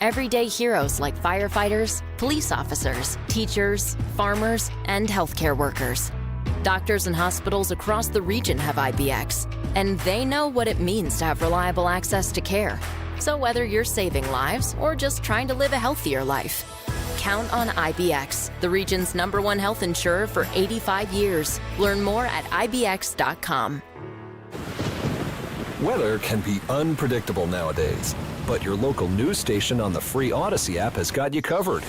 everyday heroes like firefighters, police officers, teachers, farmers, and healthcare workers. Doctors and hospitals across the region have IBX, and they know what it means to have reliable access to care. So whether you're saving lives or just trying to live a healthier life, count on IBX, the region's #1 health insurer for 85 years. Learn more at IBX.com. Weather can be unpredictable nowadays, but your local news station on the free Odyssey app has got you covered.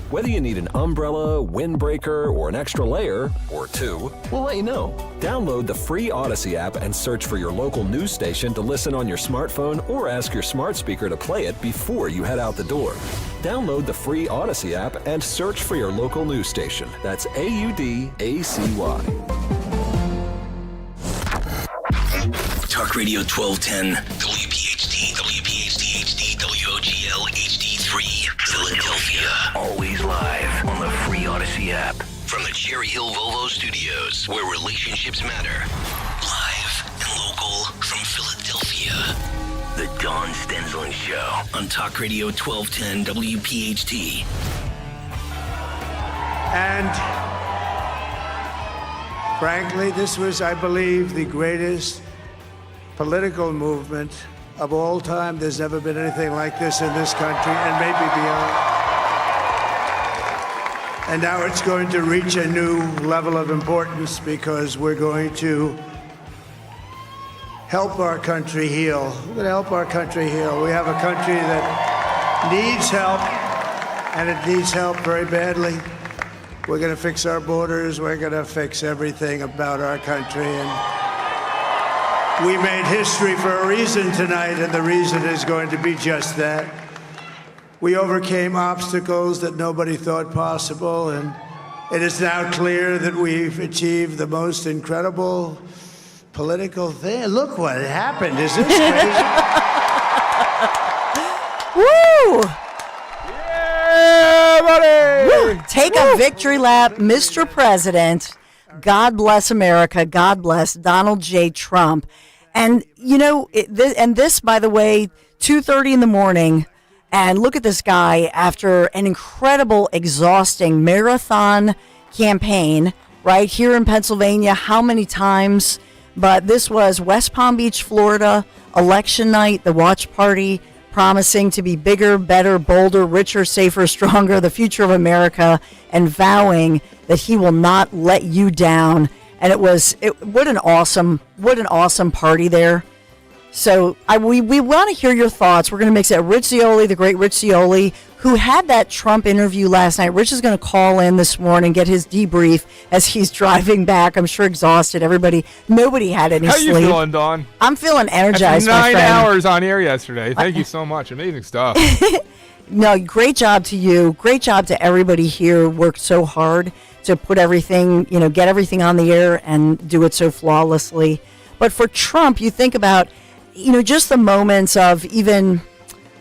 Whether you need an umbrella, windbreaker, or an extra layer, or two, we'll let you know. Download the free Odyssey app and search for your local news station to listen on your smartphone or ask your smart speaker to play it before you head out the door. Download the free Odyssey app and search for your local news station. That's AUDACY. Talk Radio 1210, WPHT, WPHT HD, WOGL HD3, Philadelphia. Always live on the free Odyssey app. From the Cherry Hill Volvo Studios, where relationships matter. Live and local from Philadelphia. The Dawn Stensland Show on Talk Radio 1210, WPHT. And frankly, this was, I believe, the greatest political movement of all time. There's never been anything like this in this country, and maybe beyond. And now it's going to reach a new level of importance because we're going to help our country heal. We're going to help our country heal. We have a country that needs help, and it needs help very badly. We're going to fix our borders. We're going to fix everything about our country. And we made history for a reason tonight, and the reason is going to be just that. We overcame obstacles that nobody thought possible, and it is now clear that we've achieved the most incredible political thing. Look what happened. Is this crazy? Woo! Yeah, buddy! Woo. Take a victory lap, Mr. President. God bless America. God bless Donald J. Trump. And, you know, this, by the way, 2:30 in the morning, and look at this guy after an incredible, exhausting marathon campaign right here in Pennsylvania. How many times? But this was West Palm Beach, Florida, election night, the watch party, promising to be bigger, better, bolder, richer, safer, stronger, the future of America, and vowing that he will not let you down. And what an awesome party there. So we want to hear your thoughts. We're going to mix it. Rich Zeoli, the great Rich Zeoli, who had that Trump interview last night. Rich is going to call in this morning, get his debrief as he's driving back. I'm sure exhausted. Nobody had any sleep. How you feeling, Dawn? I'm feeling energized, my friend. 9 hours on air yesterday. Thank you so much. Amazing stuff. No, great job to you. Great job to everybody here. Worked so hard to put everything, get everything on the air and do it so flawlessly. But for Trump, you think about, just the moments of even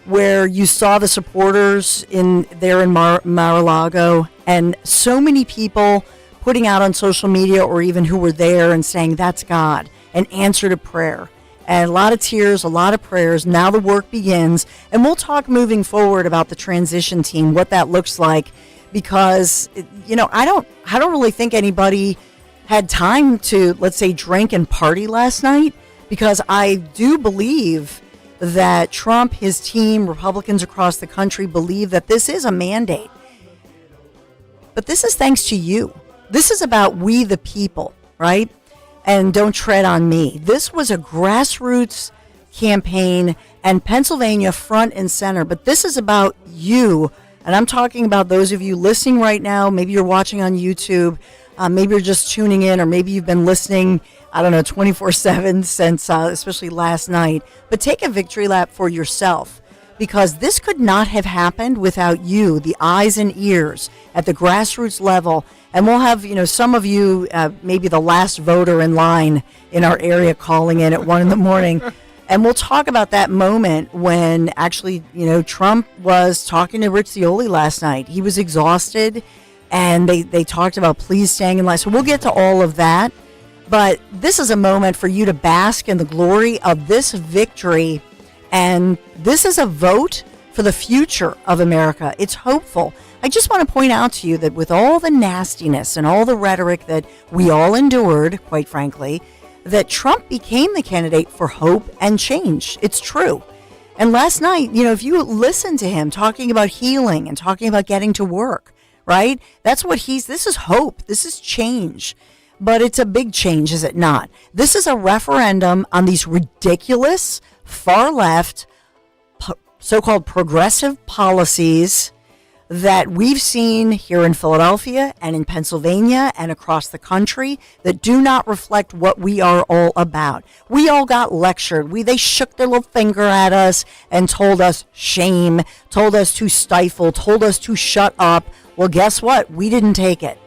where you saw the supporters there in Mar-a-Lago, and so many people putting out on social media or even who were there and saying, that's God, an answer to prayer. And a lot of tears, a lot of prayers. Now the work begins. And we'll talk moving forward about the transition team, what that looks like, because, I don't really think anybody had time to, let's say, drink and party last night, because I do believe that Trump, his team, Republicans across the country believe that this is a mandate. But this is thanks to you. This is about we the people, right? And don't tread on me. This was a grassroots campaign, and Pennsylvania front and center. But this is about you. And I'm talking about those of you listening right now. Maybe you're watching on YouTube. Maybe you're just tuning in, or maybe you've been listening, 24/7 since especially last night. But take a victory lap for yourself, because this could not have happened without you, the eyes and ears at the grassroots level. And we'll have, some of you, maybe the last voter in line in our area calling in at 1 a.m. And we'll talk about that moment when actually, Trump was talking to Rich Zeoli last night. He was exhausted, and they talked about please staying in line. So we'll get to all of that. But this is a moment for you to bask in the glory of this victory. And this is a vote for the future of America. It's hopeful. I just want to point out to you that with all the nastiness and all the rhetoric that we all endured, quite frankly, that Trump became the candidate for hope and change. It's true. And last night, if you listen to him talking about healing and talking about getting to work, right? That's what this is hope. This is change. But it's a big change, is it not? This is a referendum on these ridiculous, far left, so-called progressive policies that we've seen here in Philadelphia and in Pennsylvania and across the country that do not reflect what we are all about. We all got lectured. They shook their little finger at us and told us shame, told us to stifle, told us to shut up. Well, guess what? We didn't take it.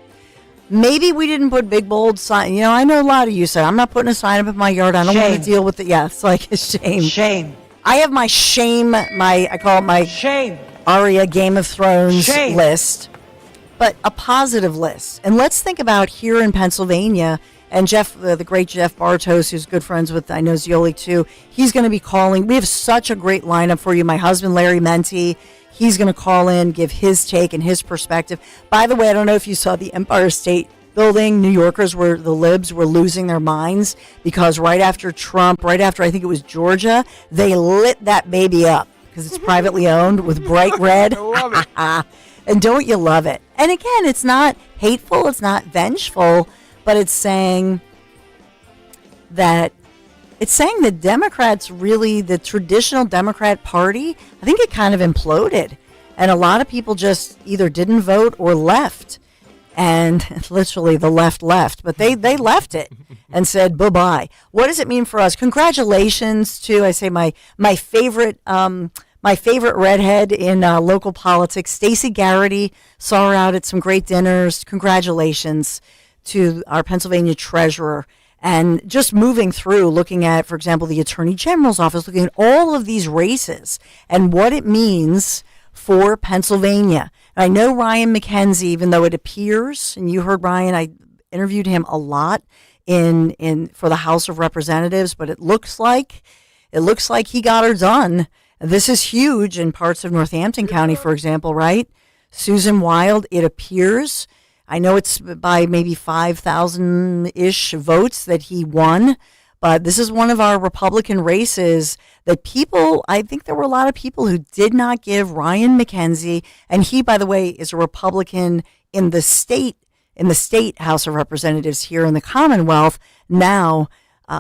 Maybe we didn't put big, bold sign. I know a lot of you said, I'm not putting a sign up in my yard. I don't want to deal with it. Yeah, it's like a shame. Shame. I have my shame, I call it my shame. Aria Game of Thrones Shame. list, but a positive list. And let's think about here in Pennsylvania, and Jeff, the great Jeff Bartos, who's good friends with, I know, Zioli too, he's going to be calling. We have such a great lineup for you. My husband, Larry Menti, he's going to call in, give his take and his perspective. By the way, I don't know if you saw the Empire State Building. New Yorkers the libs were losing their minds because right after Trump, right after I think it was Georgia, they lit that baby up. Because it's privately owned with bright red. I love it. And don't you love it? And again, it's not hateful, it's not vengeful, but it's saying that Democrats really, the traditional Democrat Party, I think it kind of imploded. And a lot of people just either didn't vote or left. And literally the left, but they left it and said bye-bye. What does it mean for us? Congratulations to, I say, my favorite redhead in local politics, Stacey Garrity. Saw her out at some great dinners. Congratulations to our Pennsylvania treasurer. And just moving through, looking at, for example, the Attorney General's office, looking at all of these races and what it means for Pennsylvania. And I know Ryan McKenzie, even though it appears, and you heard Ryan, I interviewed him a lot in for the House of Representatives, but it looks like he got her done. This is huge in parts of Northampton County, for example, right? Susan Wild, it appears, I know it's by maybe 5,000-ish votes that he won, but this is one of our Republican races that I think there were a lot of people who did not give Ryan McKenzie, and he, by the way, is a Republican in the state House of Representatives here in the Commonwealth. Now,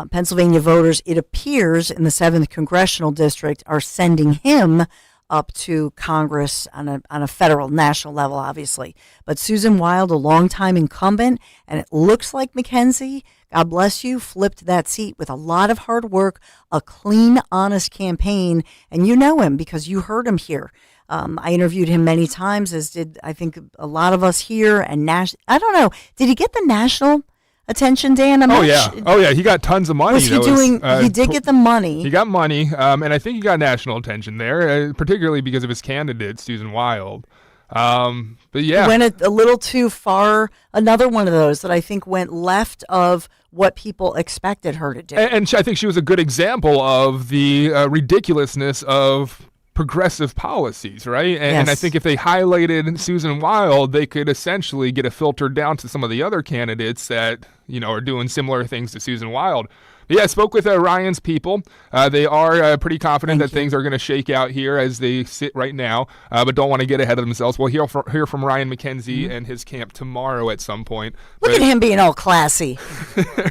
Pennsylvania voters, it appears, in the 7th Congressional District are sending him up to Congress on a federal, national level, obviously. But Susan Wild, a longtime incumbent, and it looks like McKenzie, God bless you, flipped that seat with a lot of hard work, a clean, honest campaign. And you know him because you heard him here. I interviewed him many times, as did, I think, a lot of us here. And I don't know, did he get the national attention, Dan? Oh yeah, he got tons of money. Was he doing? He did get the money. He got money, and I think he got national attention there, particularly because of his candidate, Susan Wild. But yeah, went a little too far. Another one of those that I think went left of what people expected her to do. And I think she was a good example of the ridiculousness of progressive policies, right? And I think if they highlighted Susan Wild, they could essentially get it filtered down to some of the other candidates that, are doing similar things to Susan Wild. But yeah, I spoke with Ryan's people. They are pretty confident that things are going to shake out here as they sit right now, but don't want to get ahead of themselves. We'll hear from Ryan McKenzie and his camp tomorrow at some point. Look at him being all classy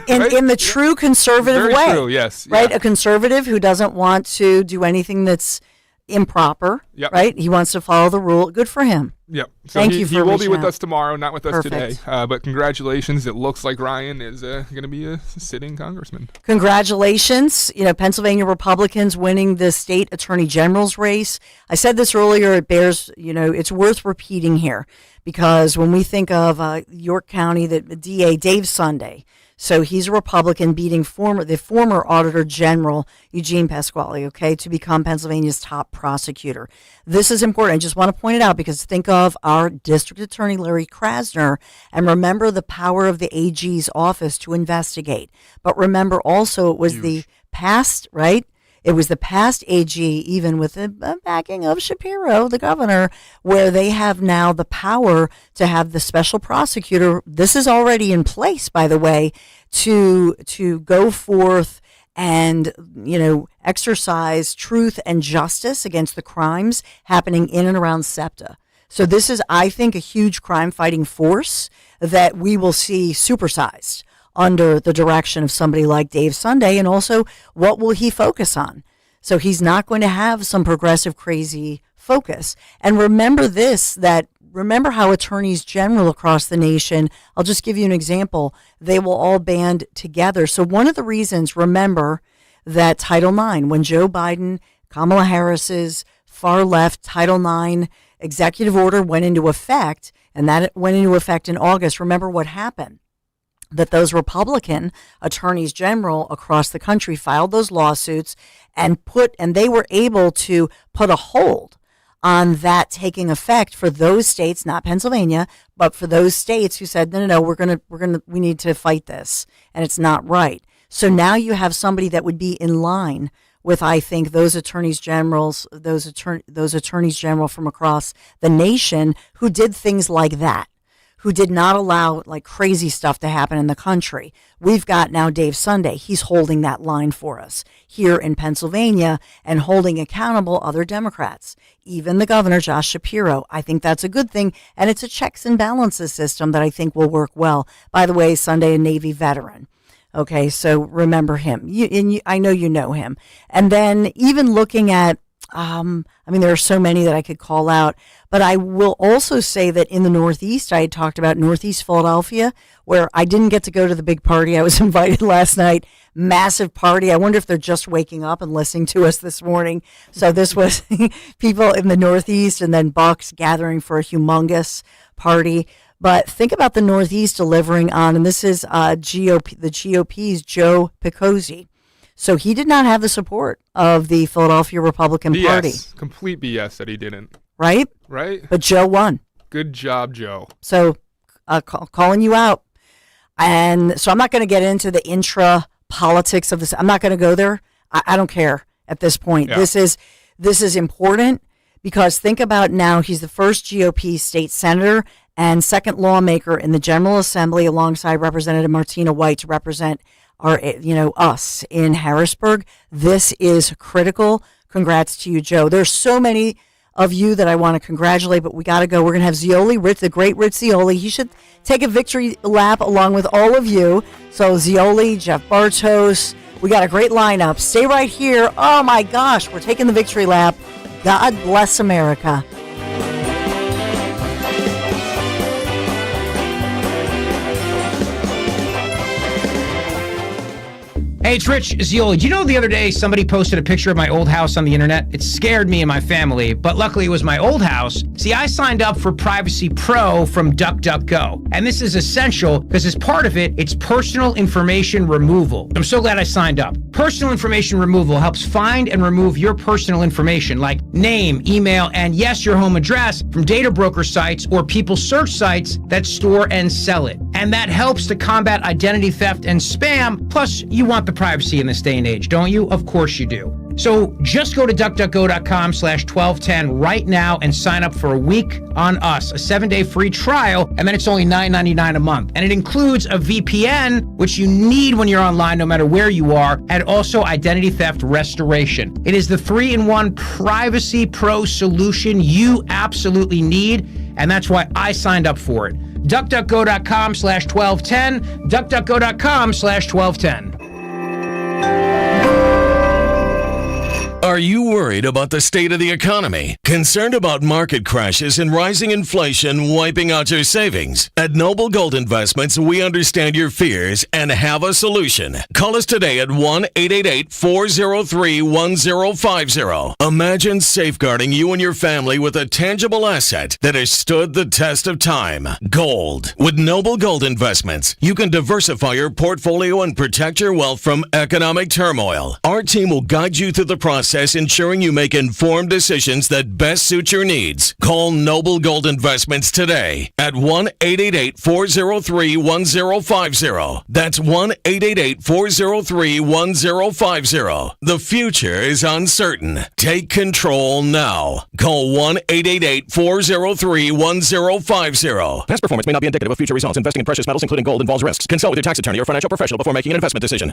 in the true conservative Very way. True, yes. Right? Yeah. A conservative who doesn't want to do anything that's improper, right? He wants to follow the rule. Good for him. Yep. So Thank he you for will be with out. us tomorrow, not with us Perfect. today. But congratulations. It looks like Ryan is going to be a sitting congressman. Congratulations. Pennsylvania Republicans winning the state attorney general's race. I said this earlier. It bears, it's worth repeating here because when we think of York County, the DA, Dave Sunday, so he's a Republican beating the former Auditor General, Eugene Pasquale, to become Pennsylvania's top prosecutor. This is important. I just want to point it out because think of our District Attorney, Larry Krasner, and remember the power of the AG's office to investigate. But remember also it was the past, right? It was the past AG, even with the backing of Shapiro, the governor, where they have now the power to have the special prosecutor. This is already in place, by the way, to go forth and, exercise truth and justice against the crimes happening in and around SEPTA. So this is, I think, a huge crime-fighting force that we will see supersized under the direction of somebody like Dave Sunday. And also, what will he focus on? So he's not going to have some progressive, crazy focus. And remember remember how attorneys general across the nation, I'll just give you an example, they will all band together. So one of the reasons, remember, that Title IX, when Joe Biden, Kamala Harris's far left Title IX executive order went into effect, and that went into effect in August, remember what happened? That those Republican attorneys general across the country filed those lawsuits and they were able to put a hold on that taking effect for those states, not Pennsylvania, but for those states who said, no, we need to fight this, and it's not right. So now you have somebody that would be in line with, I think, those attorneys general from across the nation who did things like that, who did not allow like crazy stuff to happen in the country. We've got now Dave Sunday. He's holding that line for us here in Pennsylvania and holding accountable other Democrats, even the governor, Josh Shapiro. I think that's a good thing. And it's a checks and balances system that I think will work well. By the way, Sunday, a Navy veteran. Okay, so remember him. I know you know him. And then even looking at, there are so many that I could call out, but I will also say that in the Northeast, I had talked about Northeast Philadelphia, where I didn't get to go to the big party. I was invited last night, massive party. I wonder if they're just waking up and listening to us this morning. So this was people in the Northeast and then Bucks gathering for a humongous party. But think about the Northeast delivering on, and this is the GOP's Joe Picozzi. So he did not have the support of the Philadelphia Republican Party. Complete BS that he didn't. Right? Right. But Joe won. Good job, Joe. So calling you out. And so I'm not going to get into the intra-politics of this. I'm not going to go there. I don't care at this point. Yeah. This is important because think about now, he's the first GOP state senator and second lawmaker in the General Assembly alongside Representative Martina White to represent us in Harrisburg. This is critical. Congrats to you, Joe. There's so many of you that I want to congratulate, but we got to go. We're going to have Zeoli, the great Rich Zeoli. He should take a victory lap along with all of you. So Zeoli, Jeff Bartos, we got a great lineup. Stay right here. Oh my gosh, we're taking the victory lap. God bless America. Hey, it's Rich Zeoli. Do you know the other day somebody posted a picture of my old house on the internet? It scared me and my family, but luckily it was my old house. See, I signed up for Privacy Pro from DuckDuckGo, and this is essential because as part of it, it's personal information removal. I'm so glad I signed up. Personal information removal helps find and remove your personal information like name, email, and yes, your home address from data broker sites or people search sites that store and sell it. And that helps to combat identity theft and spam. Plus, you want the privacy in this day and age, don't you? Of course you do. So just go to duckduckgo.com/1210 right now and sign up for a week on us, a 7-day free trial, and then it's only $9.99 a month. And it includes a VPN, which you need when you're online no matter where you are, and also identity theft restoration. It is the 3-in-1 Privacy Pro solution you absolutely need, and that's why I signed up for it. duckduckgo.com/1210, duckduckgo.com/1210. Are you worried about the state of the economy? Concerned about market crashes and rising inflation wiping out your savings? At Noble Gold Investments, we understand your fears and have a solution. Call us today at 1-888-403-1050. Imagine safeguarding you and your family with a tangible asset that has stood the test of time. Gold. With Noble Gold Investments, you can diversify your portfolio and protect your wealth from economic turmoil. Our team will guide you through the process process ensuring you make informed decisions that best suit your needs. Call Noble Gold Investments today at 1-888-403-1050. That's 1-888-403-1050. The future is uncertain. Take control now. Call 1-888-403-1050. Past performance may not be indicative of future results. Investing in precious metals, including gold, involves risks. Consult with your tax attorney or financial professional before making an investment decision.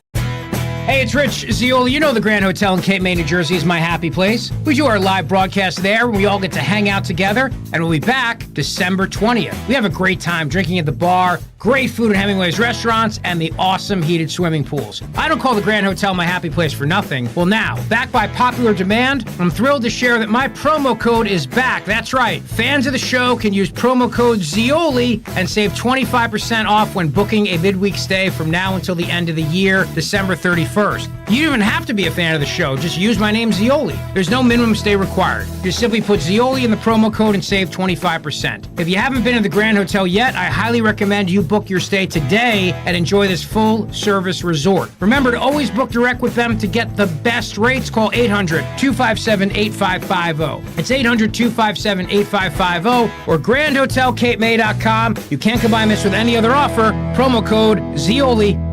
Hey, it's Rich Ziola. You know the Grand Hotel in Cape May, New Jersey is my happy place. We do our live broadcast there, and we all get to hang out together, and we'll be back December 20th. We have a great time drinking at the bar, great food at Hemingway's restaurants, and the awesome heated swimming pools. I don't call the Grand Hotel my happy place for nothing. Well, now, backed by popular demand, I'm thrilled to share that my promo code is back. That's right. Fans of the show can use promo code ZIOLI and save 25% off when booking a midweek stay from now until the end of the year, December 31st. You don't even have to be a fan of the show. Just use my name, Zioli. There's no minimum stay required. Just simply put Zioli in the promo code and save 25%. If you haven't been to the Grand Hotel yet, I highly recommend you book your stay today and enjoy this full-service resort. Remember to always book direct with them to get the best rates. Call 800-257-8550. It's 800-257-8550 or grandhotelcapemay.com. You can't combine this with any other offer. Promo code ZIOLI.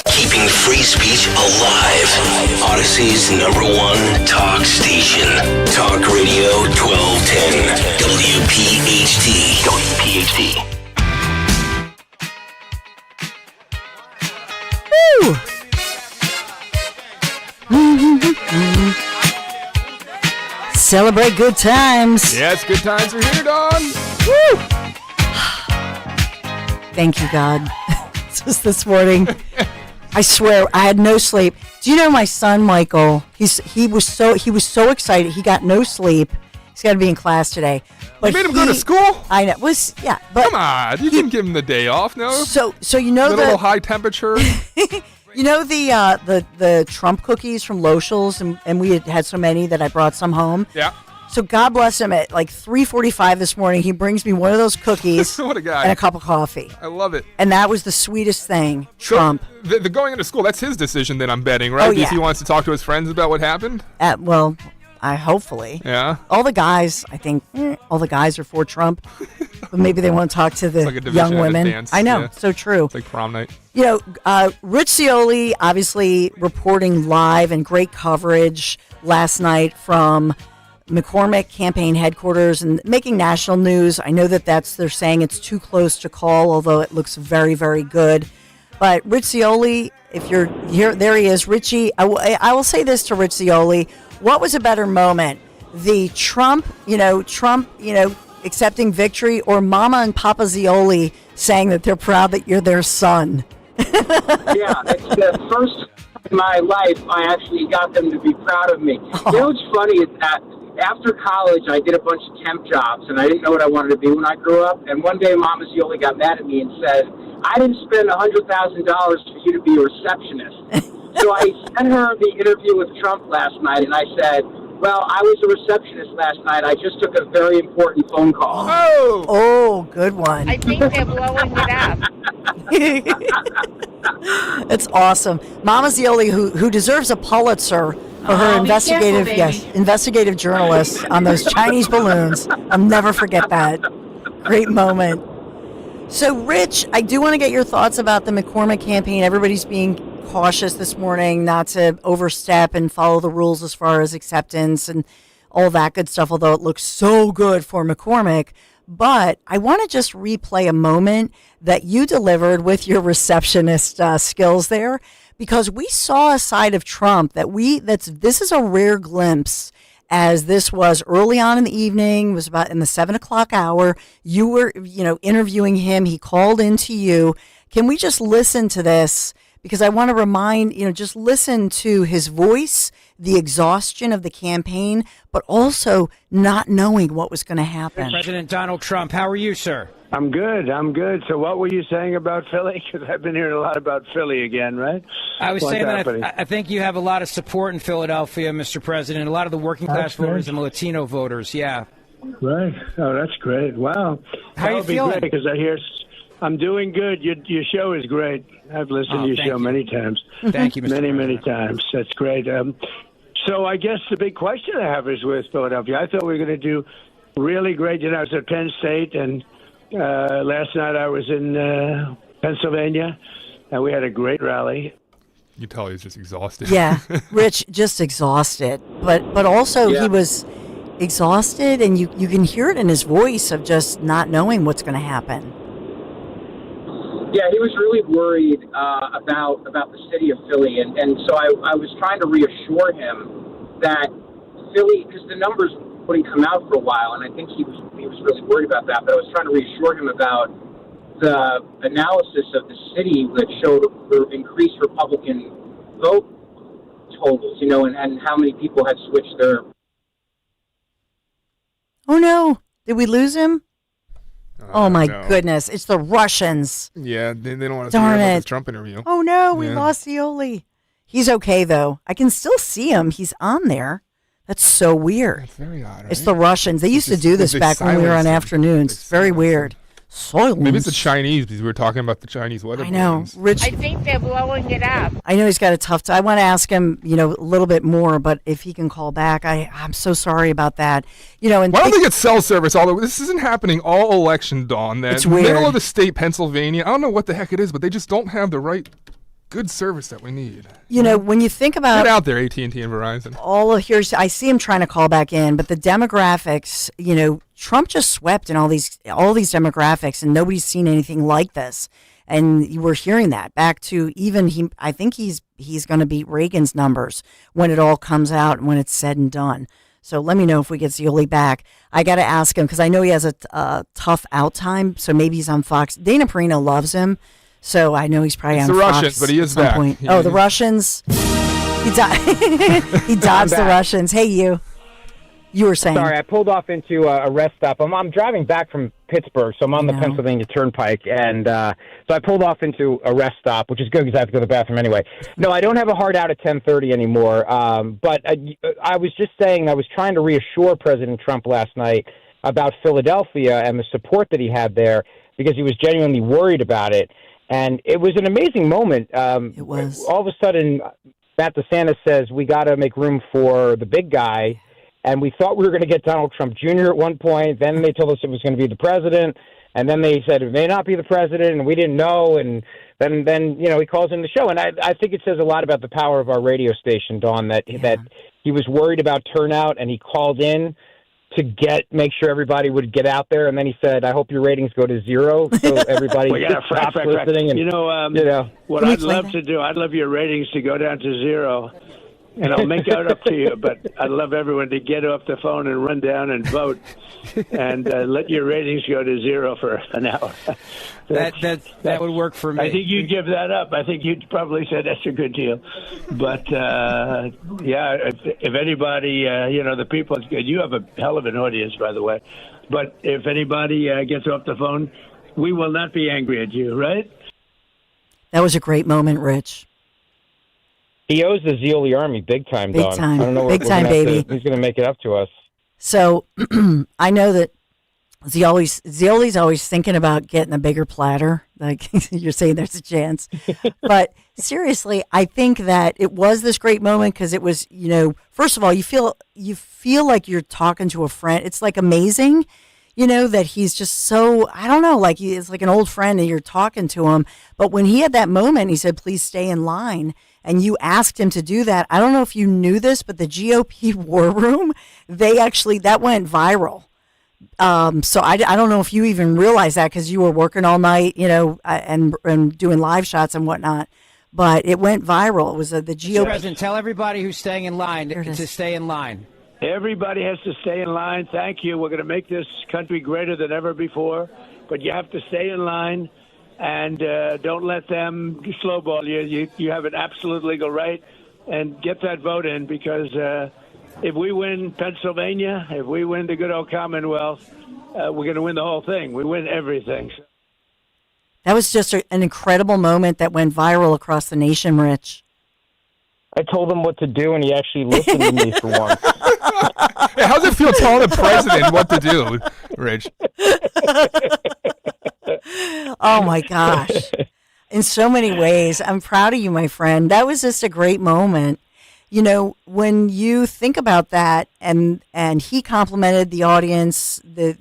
Keeping free speech alive. Odyssey's #1 talk station. Talk Radio 1210. WPHT. WPHT. Woo! Celebrate good times. Yes, good times are here, Don. Woo! Thank you, God. Just this morning, I swear I had no sleep. Do you know my son Michael? He was so excited. He got no sleep. He's got to be in class today. But you made him go to school? I know. But come on, you can give him the day off, no? So you know the little high temperature. You know the Trump cookies from Lochel's, and we had so many that I brought some home. Yeah. So God bless him. At like 3:45 this morning, he brings me one of those cookies what a guy. and a cup of coffee. I love it. And that was the sweetest thing. Trump. So the going into school, that's his decision. Then I'm betting, right? Oh, Because yeah. he wants to talk to his friends about what happened. Well, I hopefully. Yeah. All the guys, I think, all the guys are for Trump, but maybe they want to talk to the like a division young at a women. dance. I know, Yeah. so true. It's like prom night. You know, Rich Cioli obviously reporting live and great coverage last night from McCormick campaign headquarters and making national news. I know they're saying it's too close to call, although it looks very, very good. But Rich Cioli, if you're here, there he is. Richie, I will say this to Rich Cioli. What was a better moment? The Trump, accepting victory, or Mama and Papa Zioli saying that they're proud that you're their son? Yeah, it's the first time in my life I actually got them to be proud of me. Oh. You know what's funny is that after college I did a bunch of temp jobs and I didn't know what I wanted to be when I grew up. And one day Mama Zioli got mad at me and said, I didn't spend $100,000 for you to be a receptionist. So I sent her the interview with Trump last night and I said, well, I was a receptionist last night. I just took a very important phone call. Oh, good one. I think they're blowing it up. That's awesome. Mama Zioli, who deserves a Pulitzer for her investigative journalist on those Chinese balloons. I'll never forget that. Great moment. So, Rich, I do want to get your thoughts about the McCormick campaign. Everybody's being cautious this morning not to overstep and follow the rules as far as acceptance and all that good stuff, although it looks so good for McCormick. But I want to just replay a moment that you delivered with your receptionist skills there, because we saw a side of Trump this is a rare glimpse, as this was early on in the evening, was about in the 7 o'clock hour. You were, interviewing him. He called into you. Can we just listen to this? Because I want to remind, just listen to his voice, the exhaustion of the campaign, but also not knowing what was going to happen. President Donald Trump, how are you, sir? I'm good. So what were you saying about Philly? Because I've been hearing a lot about Philly again, right? I was saying that I think you have a lot of support in Philadelphia, Mr. President, a lot of the working class voters and the Latino voters, yeah. Right. Oh, that's great. Wow. How are you feeling? Because I hear I'm doing good. Your show is great. I've listened to your show many times. Thank you, Mr. Many President. times. That's great. So I guess the big question I have is with Philadelphia. I thought we were going to do really great. You know, I was at Penn State, and last night I was in Pennsylvania, and we had a great rally. You tell he's just exhausted. Yeah, Rich, just exhausted. But also he was exhausted, and you can hear it in his voice of just not knowing what's going to happen. Yeah, he was really worried about the city of Philly, and so I was trying to reassure him that Philly, because the numbers wouldn't come out for a while, and I think he was really worried about that. But I was trying to reassure him about the analysis of the city that showed the increased Republican vote totals, you know, and how many people had switched their. Oh no! Did we lose him? Oh my goodness! It's the Russians. Yeah, they don't want to Darn hear about it. this Trump interview. Oh no, we lost Zioli. He's okay though. I can still see him. He's on there. That's so weird. That's very odd. Right? It's the Russians. They used to do this back when we were on afternoons. It's very weird. Silence. Maybe it's the Chinese because we were talking about the Chinese weather. I know. Rich. I think they're blowing it up. I know he's got a tough time. I want to ask him, you know, a little bit more, but if he can call back, I'm so sorry about that. You know, and why don't they get cell service all over? This isn't happening all election, Dawn. That it's weird. Middle of the state, Pennsylvania. I don't know what the heck it is, but they just don't have the right good service that we need. You know, when you think about get out there, AT&T and Verizon. I see him trying to call back in, but the demographics, you know, Trump just swept in all these demographics, and nobody's seen anything like this. And we're hearing that back to even I think he's going to beat Reagan's numbers when it all comes out and when it's said and done. So let me know if we get Zioli back. I got to ask him because I know he has a tough out time, so maybe he's on Fox. Dana Perino loves him. So I know he's probably on the Fox Russians, but he is at some back. point. Oh, the Russians. He dodged the Russians. Hey, you were saying. Sorry, I pulled off into a rest stop. I'm driving back from Pittsburgh, so I'm on the Pennsylvania Turnpike, and so I pulled off into a rest stop, which is good because I have to go to the bathroom anyway. No, I don't have a hard out at 10:30 anymore. But I was just saying I was trying to reassure President Trump last night about Philadelphia and the support that he had there because he was genuinely worried about it. And it was an amazing moment. It was. All of a sudden, Matt DeSantis says, we got to make room for the big guy. And we thought we were going to get Donald Trump Jr. at one point. Then they told us it was going to be the president. And then they said it may not be the president, and we didn't know. And then you know, he calls in the show. And I think it says a lot about the power of our radio station, Dawn, that he was worried about turnout, and he called in to make sure everybody would get out there, and then he said, "I hope your ratings go to zero, so everybody stops listening." And you know what I'd love to do? I'd love your ratings to go down to zero, and I'll make it up to you. But I'd love everyone to get off the phone and run down and vote, and let your ratings go to zero for an hour. That would work for me. I think you'd give that up. I think you'd probably say that's a good deal. But if anybody, the people, you have a hell of an audience, by the way. But if anybody gets off the phone, we will not be angry at you, right? That was a great moment, Rich. He owes the Zioli Army big time, Dawn. Big time. I don't know big time, baby. He's going to make it up to us. So I know that Zioli's always thinking about getting a bigger platter. Like you're saying, there's a chance. But seriously, I think that it was this great moment because it was, you know, first of all, you feel like you're talking to a friend. It's like amazing, you know, that he's just so, I don't know, like it's like an old friend and you're talking to him. But when he had that moment, he said, "Please stay in line." And you asked him to do that. I don't know if you knew this, but the GOP War Room, that went viral. So I don't know if you even realized that because you were working all night, you know, and doing live shots and whatnot. But it went viral. It was the GOP. Mr. President, tell everybody who's staying in line to stay in line. Everybody has to stay in line. Thank you. We're going to make this country greater than ever before. But you have to stay in line. And don't let them slowball you. You have an absolute legal right, and get that vote in because if we win Pennsylvania, if we win the good old Commonwealth, we're going to win the whole thing. We win everything. That was just an incredible moment that went viral across the nation, Rich. I told him what to do, and he actually listened to me for once. Hey, how's it feel telling the president what to do, Rich? Oh, my gosh. In so many ways. I'm proud of you, my friend. That was just a great moment. when you think about that, and he complimented the audience, the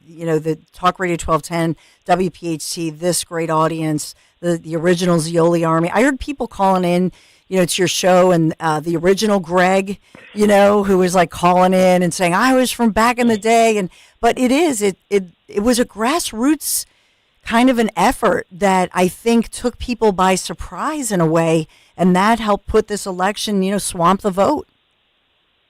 Talk Radio 1210, WPHT, this great audience, the original Zioli Army. I heard people calling in, to your show, and the original Greg, who was like calling in and saying, I was from back in the day. But it was a grassroots kind of an effort that I think took people by surprise in a way, and that helped put this election, swamp the vote.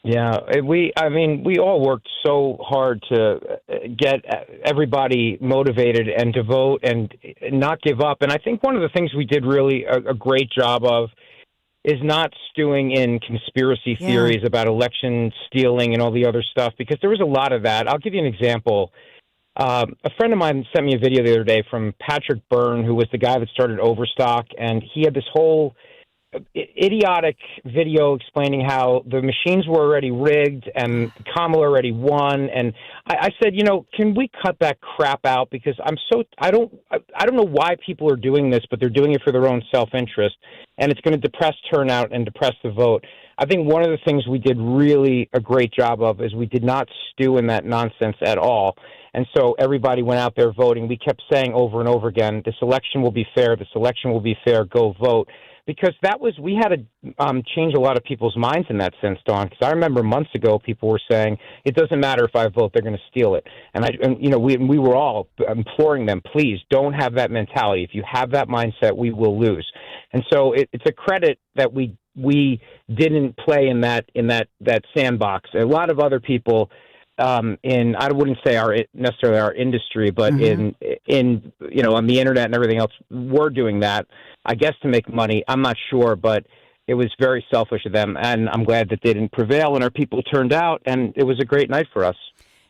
Yeah, we all worked so hard to get everybody motivated and to vote and not give up. And I think one of the things we did really a great job of is not stewing in conspiracy theories about election stealing and all the other stuff, because there was a lot of that. I'll give you an example. A friend of mine sent me a video the other day from Patrick Byrne, who was the guy that started Overstock, and he had this whole idiotic video explaining how the machines were already rigged and Kamala already won. And I said, can we cut that crap out? Because I don't know why people are doing this, but they're doing it for their own self-interest, and it's going to depress turnout and depress the vote. I think one of the things we did really a great job of is we did not stew in that nonsense at all. And so everybody went out there voting. We kept saying over and over again, this election will be fair, this election will be fair, go vote. Because we had to change a lot of people's minds in that sense, Dawn. Because I remember months ago, people were saying it doesn't matter if I vote; they're going to steal it. And we were all imploring them, please don't have that mentality. If you have that mindset, we will lose. And so it's a credit that we didn't play in that sandbox. A lot of other people I wouldn't say necessarily our industry, but in on the internet and everything else, were doing that. I guess to make money. I'm not sure, but it was very selfish of them, and I'm glad that they didn't prevail and our people turned out, and it was a great night for us.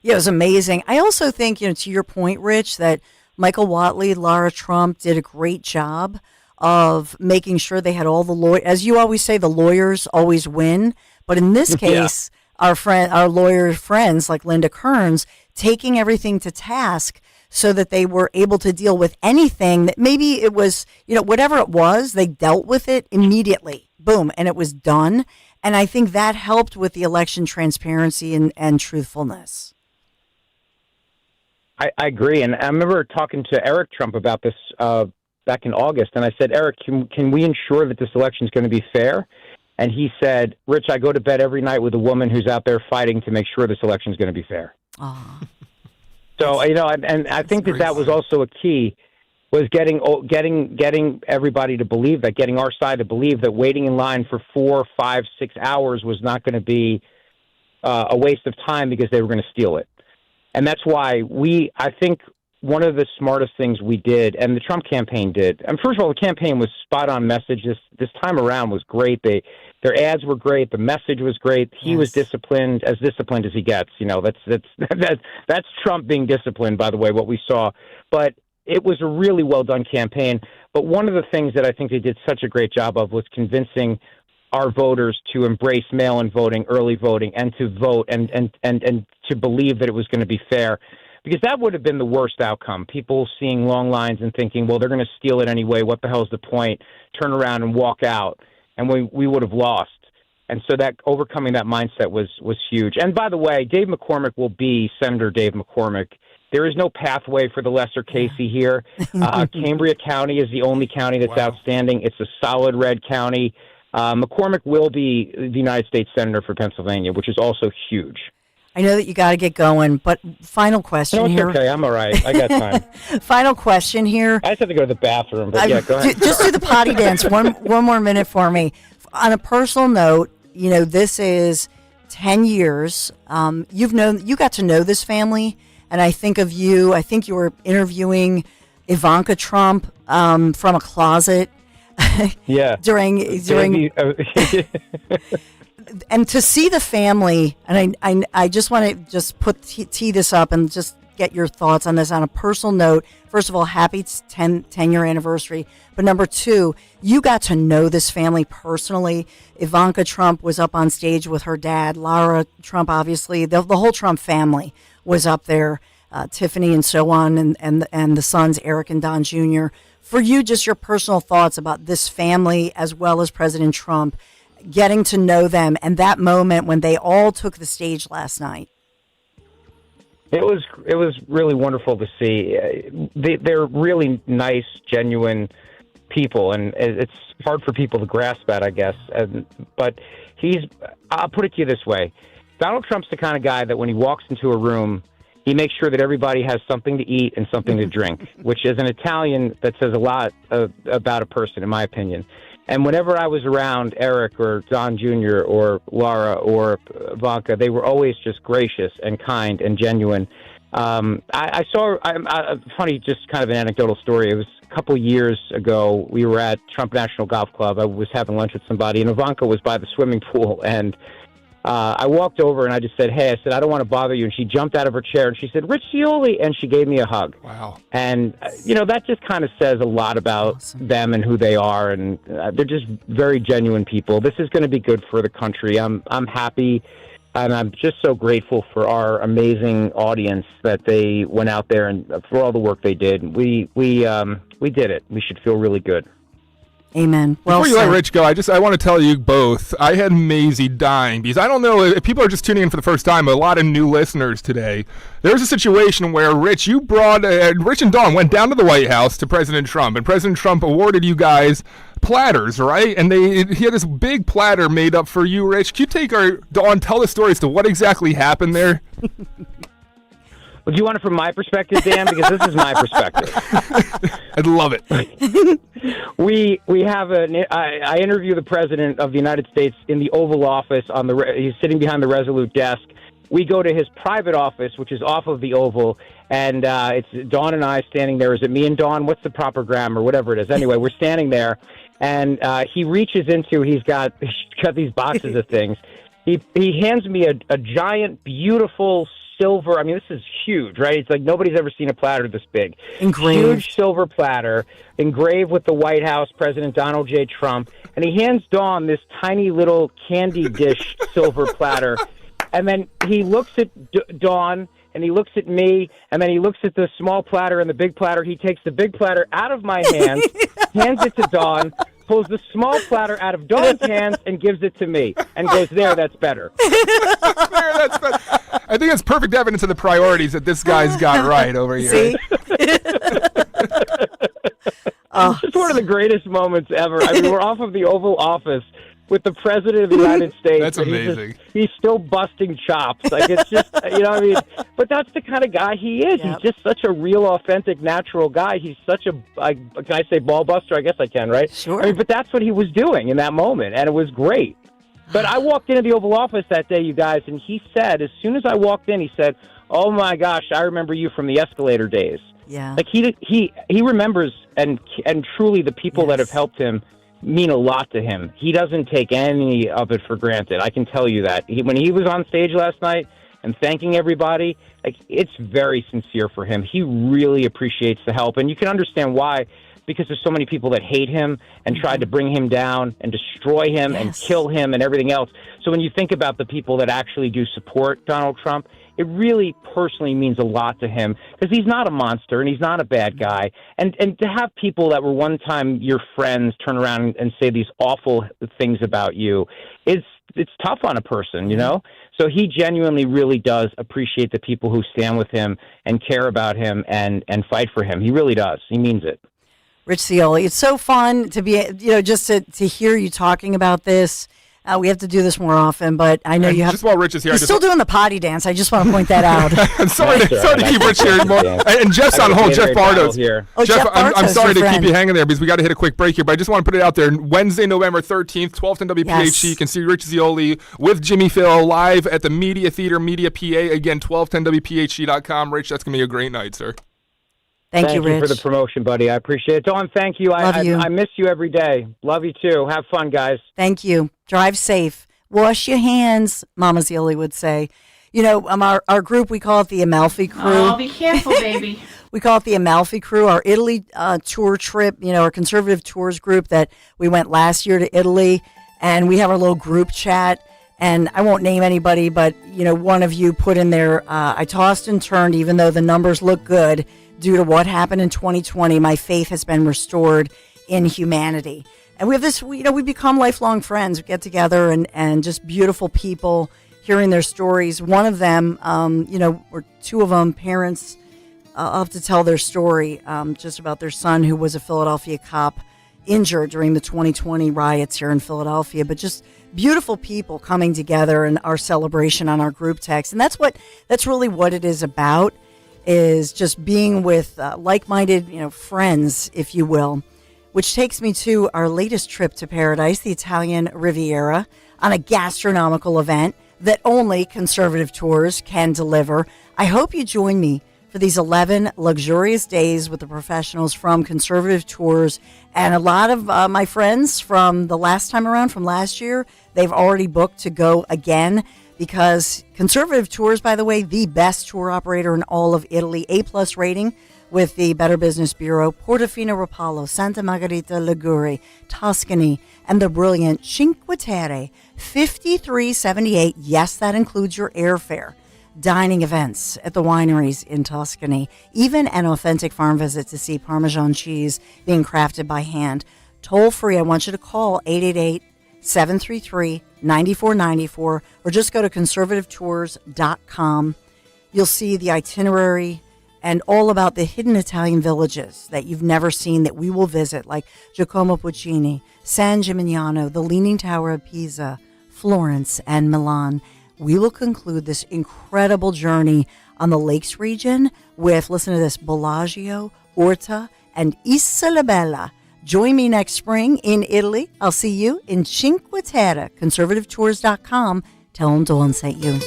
Yeah, it was amazing. I also think, to your point, Rich, that Michael Whatley, Lara Trump did a great job of making sure they had all the lawyers. As you always say, the lawyers always win. But in this case, our lawyer friends like Linda Kearns taking everything to task so that they were able to deal with anything that maybe it was, whatever it was, they dealt with it immediately. Boom. And it was done. And I think that helped with the election transparency and truthfulness. I agree. And I remember talking to Eric Trump about this back in August. And I said, Eric, can we ensure that this election is going to be fair? And he said, Rich, I go to bed every night with a woman who's out there fighting to make sure this election is going to be fair. Aww. So, and I think that was also a key, was getting everybody to believe that, getting our side to believe that waiting in line for 4, 5, 6 hours was not going to be a waste of time because they were going to steal it. And that's why I think one of the smartest things we did, and the Trump campaign did, and first of all, the campaign was spot on message. This time around was great. Their ads were great. The message was great. He was disciplined as he gets. That's Trump being disciplined, by the way, what we saw. But it was a really well done campaign. But one of the things that I think they did such a great job of was convincing our voters to embrace mail-in voting, early voting, and to vote and to believe that it was going to be fair. Because that would have been the worst outcome. People seeing long lines and thinking, well, they're going to steal it anyway. What the hell's the point? Turn around and walk out. And we would have lost. And so that overcoming that mindset was huge. And by the way, Dave McCormick will be Senator Dave McCormick. There is no pathway for the lesser Casey here. Cambria County is the only county that's outstanding. It's a solid red county. McCormick will be the United States Senator for Pennsylvania, which is also huge. I know that you got to get going, but final question here. Okay, I'm all right. I got time. Final question here. I just have to go to the bathroom, but go ahead. Just do the potty dance. One more minute for me. On a personal note, this is 10 years. You got to know this family, and I think of you. I think you were interviewing Ivanka Trump from a closet. Yeah. during and to see the family, and I just want to tee this up and just get your thoughts on this on a personal note. First of all, happy 10-year anniversary. But number two, you got to know this family personally. Ivanka Trump was up on stage with her dad, Lara Trump, obviously. The whole Trump family was up there, Tiffany and so on, and the sons, Eric and Don Jr. For you, just your personal thoughts about this family as well as President Trump. getting to know them and that moment when they all took the stage last night? It was really wonderful to see. They're really nice, genuine people, and it's hard for people to grasp that, I guess. But I'll put it to you this way. Donald Trump's the kind of guy that when he walks into a room, he makes sure that everybody has something to eat and something to drink, which is an Italian that says a lot about a person, in my opinion. And whenever I was around Eric or Don Jr. or Laura or Ivanka, they were always just gracious and kind and genuine. I saw, funny, just kind of an anecdotal story. It was a couple years ago. We were at Trump National Golf Club. I was having lunch with somebody, and Ivanka was by the swimming pool. And I walked over and I just said, hey, I don't want to bother you. And she jumped out of her chair and she said, Rich Scioli. And she gave me a hug. Wow. And, that just kind of says a lot about them and who they are. And they're just very genuine people. This is going to be good for the country. I'm happy. And I'm just so grateful for our amazing audience that they went out there and for all the work they did. We did it. We should feel really good. Amen. Before you let Rich go, I want to tell you both, I had Maisie dying because I don't know if people are just tuning in for the first time, a lot of new listeners today. There's a situation where Rich and Dawn went down to the White House to President Trump, and President Trump awarded you guys platters, right? And he had this big platter made up for you, Rich. Can you tell the story as to what exactly happened there? Well, do you want it from my perspective, Dan? Because this is my perspective. I'd love it. We have I interview the President of the United States in the Oval Office. He's sitting behind the Resolute desk. We go to his private office, which is off of the Oval, and it's Dawn and I standing there. Is it me and Dawn? What's the proper grammar? Whatever it is. Anyway, we're standing there, and he reaches into. He's got these boxes of things. He hands me a giant, beautiful silver. I mean, this is huge, right? It's like nobody's ever seen a platter this big. Engraved. Huge silver platter, engraved with the White House, President Donald J. Trump. And he hands Dawn this tiny little candy dish silver platter. And then he looks at Dawn, and he looks at me, and then he looks at the small platter and the big platter. He takes the big platter out of my hands, hands it to Dawn, pulls the small platter out of Dawn's hands and gives it to me and goes, there, that's better. That's better. I think that's perfect evidence of the priorities that this guy's got right over here. See? It's just one of the greatest moments ever. I mean, we're off of the Oval Office with the President of the United States. That's amazing. He's still busting chops. Like, it's just, what I mean? But that's the kind of guy he is. Yep. He's just such a real, authentic, natural guy. He's such can I say ball buster? I guess I can, right? Sure. I mean, but that's what he was doing in that moment, and it was great. But I walked into the Oval Office that day, you guys, and he said, as soon as I walked in, he said, oh, my gosh, I remember you from the escalator days. Yeah. Like, he remembers, and truly the people that have helped him mean a lot to him. He doesn't take any of it for granted. I can tell you that. When he was on stage last night and thanking everybody, like, it's very sincere for him. He really appreciates the help, and you can understand why, because there's so many people that hate him and tried to bring him down and destroy him and kill him and everything else. So when you think about the people that actually do support Donald Trump, it really personally means a lot to him because he's not a monster and he's not a bad guy. And to have people that were one time your friends turn around and say these awful things about you, it's tough on a person, you know? So he genuinely really does appreciate the people who stand with him and care about him and fight for him. He really does. He means it. Rich Scioli, it's so fun to be, just to hear you talking about this. We have to do this more often, but I know you have. Just while Rich is here, he's still doing the potty dance. I just want to point that out. sorry to keep Rich here. And Jeff's on hold. Jeff Bartos here. Oh, Jeff, I'm sorry to friend. keep you hanging there because we got to hit a quick break here. But I just want to put it out there. Wednesday, November 13th, 1210 WPHT. Yes. You can see Rich Scioli with Jimmy Phil live at the Media Theater, Media PA. Again, 1210WPHT.com. Rich, that's going to be a great night, sir. Thank you, Rich. For the promotion, buddy. I appreciate it. Dawn, thank you. Love you. I miss you every day. Love you, too. Have fun, guys. Thank you. Drive safe. Wash your hands, Mama Scioli would say. Our group, we call it the Amalfi Crew. Oh, be careful, baby. We call it the Amalfi Crew, our Italy tour trip, our conservative tours group that we went last year to Italy. And we have our little group chat. And I won't name anybody, but, one of you put in there, I tossed and turned, even though the numbers look good, due to what happened in 2020, my faith has been restored in humanity. And we have this, we become lifelong friends. We get together and just beautiful people, hearing their stories. One of them, or two of them, parents, I'll have to tell their story just about their son who was a Philadelphia cop injured during the 2020 riots here in Philadelphia. But just beautiful people coming together in our celebration on our group text. And that's really what it is about, is just being with like-minded, friends, if you will. Which takes me to our latest trip to paradise, the Italian Riviera, on a gastronomical event that only Conservative Tours can deliver. I hope you join me for these 11 luxurious days with the professionals from Conservative Tours. And a lot of my friends from the last time around, from last year, they've already booked to go again, because Conservative Tours, by the way, the best tour operator in all of Italy, A+ rating with the Better Business Bureau, Portofino Rapallo, Santa Margherita Ligure, Tuscany, and the brilliant Cinque Terre, $53.78. Yes, that includes your airfare. Dining events at the wineries in Tuscany, even an authentic farm visit to see Parmesan cheese being crafted by hand. Toll free, I want you to call 888-733-9494, or just go to conservativetours.com. You'll see the itinerary and all about the hidden Italian villages that you've never seen that we will visit, like Giacomo Puccini, San Gimignano, the Leaning Tower of Pisa, Florence, and Milan. We will conclude this incredible journey on the Lakes region with, listen to this, Bellagio, Orta, and Isola Bella. Join me next spring in Italy. I'll see you in Cinque Terre. ConservativeTours.com. Tell them Dawn sent you.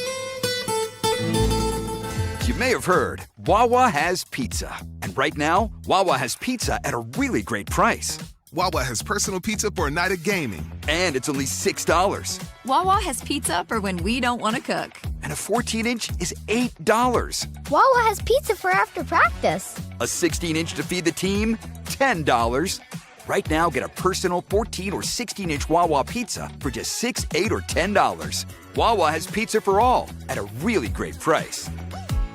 You may have heard, Wawa has pizza. And right now, Wawa has pizza at a really great price. Wawa has personal pizza for a night of gaming. And it's only $6. Wawa has pizza for when we don't want to cook. And a 14-inch is $8. Wawa has pizza for after practice. A 16-inch to feed the team, $10. Right now, get a personal 14 or 16-inch Wawa pizza for just $6, $8, or $10. Wawa has pizza for all at a really great price.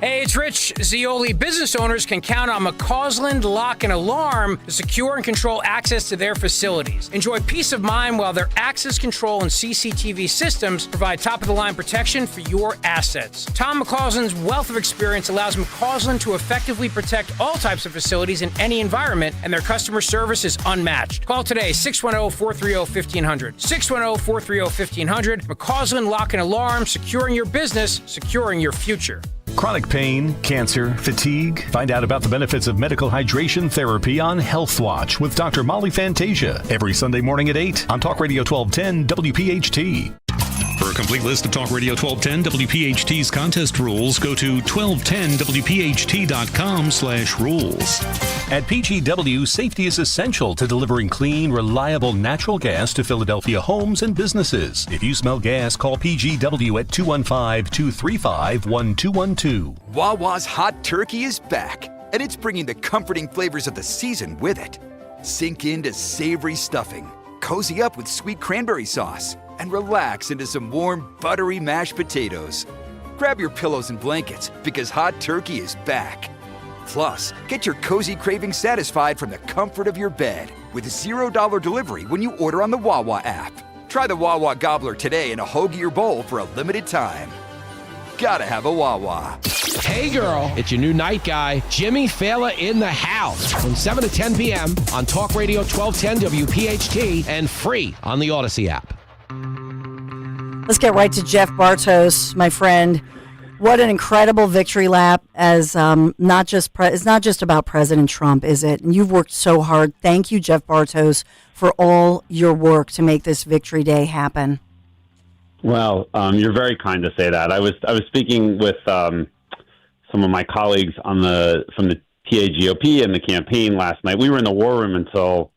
Hey, it's Rich Zioli. Business owners can count on McCausland Lock and Alarm to secure and control access to their facilities. Enjoy peace of mind while their access control and CCTV systems provide top-of-the-line protection for your assets. Tom McCausland's wealth of experience allows McCausland to effectively protect all types of facilities in any environment, and their customer service is unmatched. Call today, 610-430-1500. 610-430-1500. McCausland Lock and Alarm, securing your business, securing your future. Chronic pain, cancer, fatigue. Find out about the benefits of medical hydration therapy on Health Watch with Dr. Molly Fantasia every Sunday morning at 8 on Talk Radio 1210 WPHT. For a complete list of Talk Radio 1210 WPHT's contest rules, go to 1210WPHT.com/rules. At PGW, safety is essential to delivering clean, reliable natural gas to Philadelphia homes and businesses. If you smell gas, call PGW at 215-235-1212. Wawa's Hot Turkey is back, and it's bringing the comforting flavors of the season with it. Sink into savory stuffing, cozy up with sweet cranberry sauce, and relax into some warm, buttery mashed potatoes. Grab your pillows and blankets, because Hot Turkey is back. Plus, get your cozy cravings satisfied from the comfort of your bed with $0 delivery when you order on the Wawa app. Try the Wawa Gobbler today in a hoagie or bowl for a limited time. Gotta have a Wawa. Hey girl, it's your new night guy, Jimmy Fallon in the house from 7 to 10 p.m. on Talk Radio 1210 WPHT and free on the Odyssey app. Let's get right to Jeff Bartos, my friend. What an incredible victory lap! As it's not just about President Trump, is it? And you've worked so hard. Thank you, Jeff Bartos, for all your work to make this victory day happen. Well, you're very kind to say that. I was speaking with some of my colleagues from the TAGOP and the campaign last night. We were in the war room until,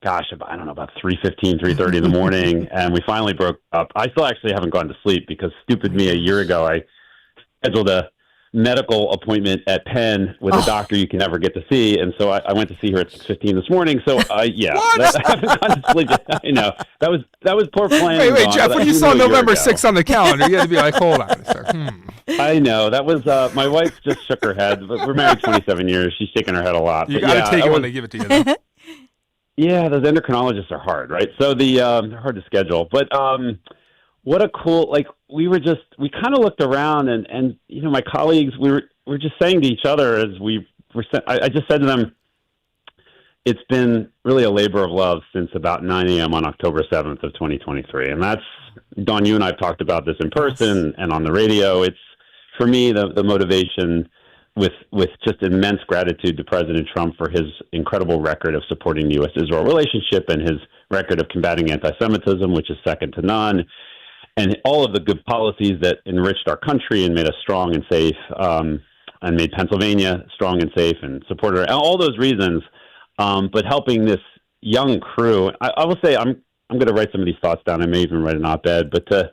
I don't know, about 3:30 in the morning, and we finally broke up. I still actually haven't gone to sleep because, stupid me, a year ago I scheduled a medical appointment at Penn with a doctor you can never get to see, and so I went to see her at 6:15 this morning. So yeah, I haven't gone to sleep yet. I know that was poor planning. Wait, Jeff, when you saw November 6th on the calendar, you had to be like, hold on a second. I know that was my wife just shook her head. But we're married 27 years. She's shaking her head a lot. You got to take it when they give it to you. Yeah, those endocrinologists are hard, right? So they're hard to schedule. But what a cool, we kind of looked around and my colleagues, we were just saying to each other as I just said to them, it's been really a labor of love since about 9 a.m. on October 7th of 2023. And that's, Dawn, you and I have talked about this in person and on the radio. It's, for me, the motivation with just immense gratitude to President Trump for his incredible record of supporting the U.S.-Israel relationship and his record of combating anti-Semitism, which is second to none, and all of the good policies that enriched our country and made us strong and safe, and made Pennsylvania strong and safe and supported all those reasons. But helping this young crew, I will say I'm going to write some of these thoughts down. I may even write an op-ed, but to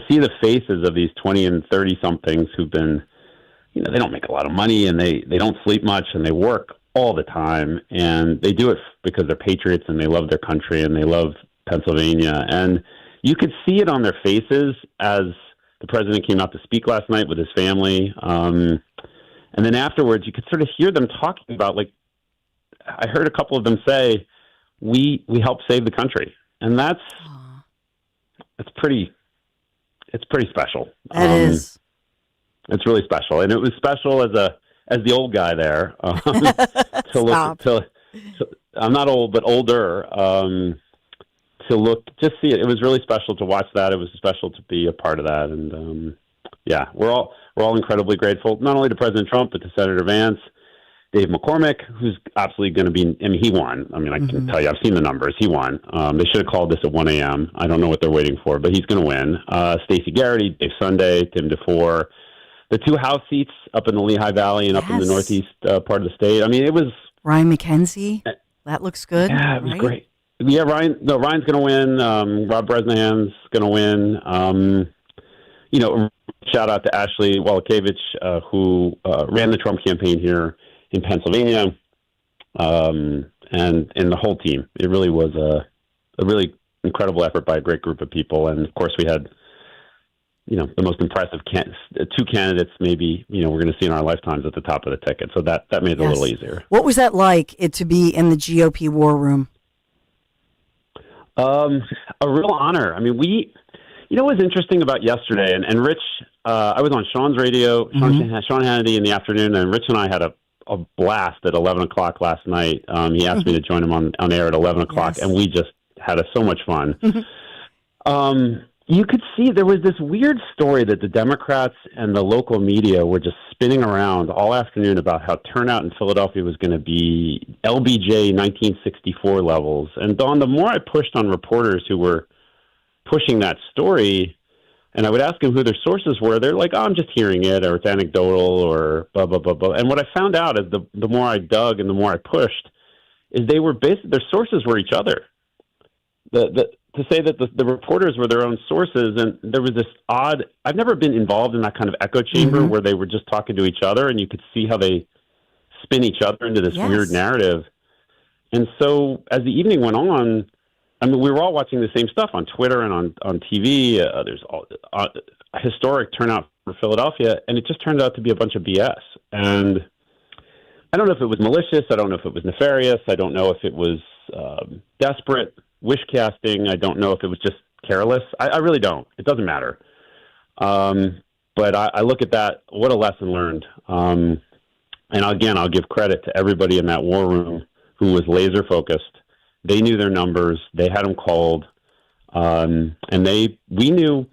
see the faces of these 20 and 30-somethings who've been, they don't make a lot of money and they don't sleep much and they work all the time and they do it because they're patriots and they love their country and they love Pennsylvania. And you could see it on their faces as the president came out to speak last night with his family. And then afterwards, you could sort of hear them talking about, I heard a couple of them say, we helped save the country. And it's pretty special. That is. It's really special. And it was special as the old guy there, I'm not old, but older, just see it. It was really special to watch that. It was special to be a part of that. And, we're all incredibly grateful, not only to President Trump, but to Senator Vance, Dave McCormick, who's absolutely going to be, he won. I can tell you, I've seen the numbers. He won. They should have called this at 1 a.m. I don't know what they're waiting for, but he's going to win. Stacey Garrity, Dave Sunday, Tim DeFore, the two House seats up in the Lehigh Valley and up in the northeast part of the state. It was Ryan McKenzie. That looks good. Yeah, it was great. Yeah, Ryan's going to win. Rob Bresnahan's going to win. Shout out to Ashley Wallachevich, who ran the Trump campaign here in Pennsylvania, and the whole team. It really was a really incredible effort by a great group of people. And of course, we had, the most impressive two candidates maybe, we're going to see in our lifetimes at the top of the ticket. So that made it a little easier. What was that like, to be in the GOP war room? A real honor. What was interesting about yesterday, and Rich, I was on Sean's radio, Sean Hannity in the afternoon, and Rich and I had a blast at 11 o'clock last night. He asked me to join him on air at 11 o'clock, and we just had so much fun. You could see there was this weird story that the Democrats and the local media were just spinning around all afternoon about how turnout in Philadelphia was going to be LBJ 1964 levels. And Dawn, the more I pushed on reporters who were pushing that story, and I would ask them who their sources were, they're like, I'm just hearing it, or it's anecdotal, or blah, blah, blah, blah. And what I found out is the more I dug and the more I pushed, is they were their sources were each other. To say that the reporters were their own sources, and there was this odd, I've never been involved in that kind of echo chamber where they were just talking to each other, and you could see how they spin each other into this weird narrative. And so as the evening went on, we were all watching the same stuff on Twitter and on TV. There's a historic turnout for Philadelphia, and it just turned out to be a bunch of BS. And I don't know if it was malicious. I don't know if it was nefarious. I don't know if it was desperate wish casting. I don't know if it was just careless. I really don't. It doesn't matter. But I look at that. What a lesson learned. And again, I'll give credit to everybody in that war room who was laser focused. They knew their numbers. They had them called. And we knew,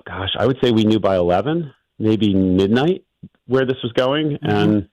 I would say we knew by 11, maybe midnight, where this was going. And,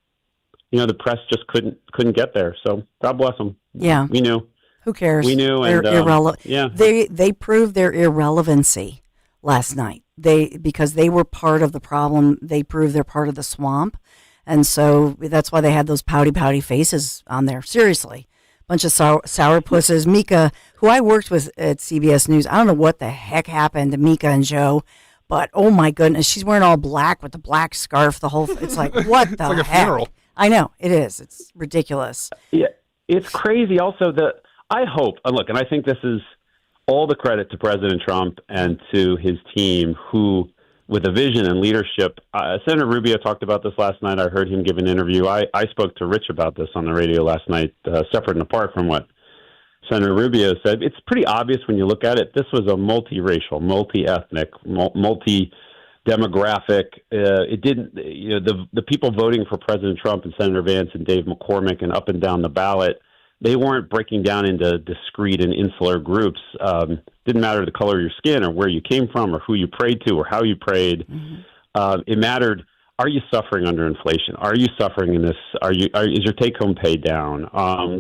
the press just couldn't get there. So God bless them. Yeah. We knew. Who cares? We knew. They're irrelevant. Yeah. They proved their irrelevancy last night. Because they were part of the problem. They proved they're part of the swamp. And so that's why they had those pouty faces on there. Seriously. Bunch of sourpusses. Mika, who I worked with at CBS News, I don't know what the heck happened to Mika and Joe, but oh my goodness, she's wearing all black with the black scarf. It's like, what the like heck? A funeral. I know, it is. It's ridiculous. Yeah, it's crazy. Also, I hope, and I think this is all the credit to President Trump and to his team, who with a vision and leadership. Senator Rubio talked about this last night. I heard him give an interview. I spoke to Rich about this on the radio last night, separate and apart from what Senator Rubio said. It's pretty obvious when you look at it. This was a multiracial, multi-ethnic, multi-demographic. It didn't, the people voting for President Trump and Senator Vance and Dave McCormick and up and down the ballot, they weren't breaking down into discrete and insular groups. Didn't matter the color of your skin or where you came from or who you prayed to or how you prayed. It mattered. Are you suffering under inflation? Are you suffering in this? Is your take-home pay down?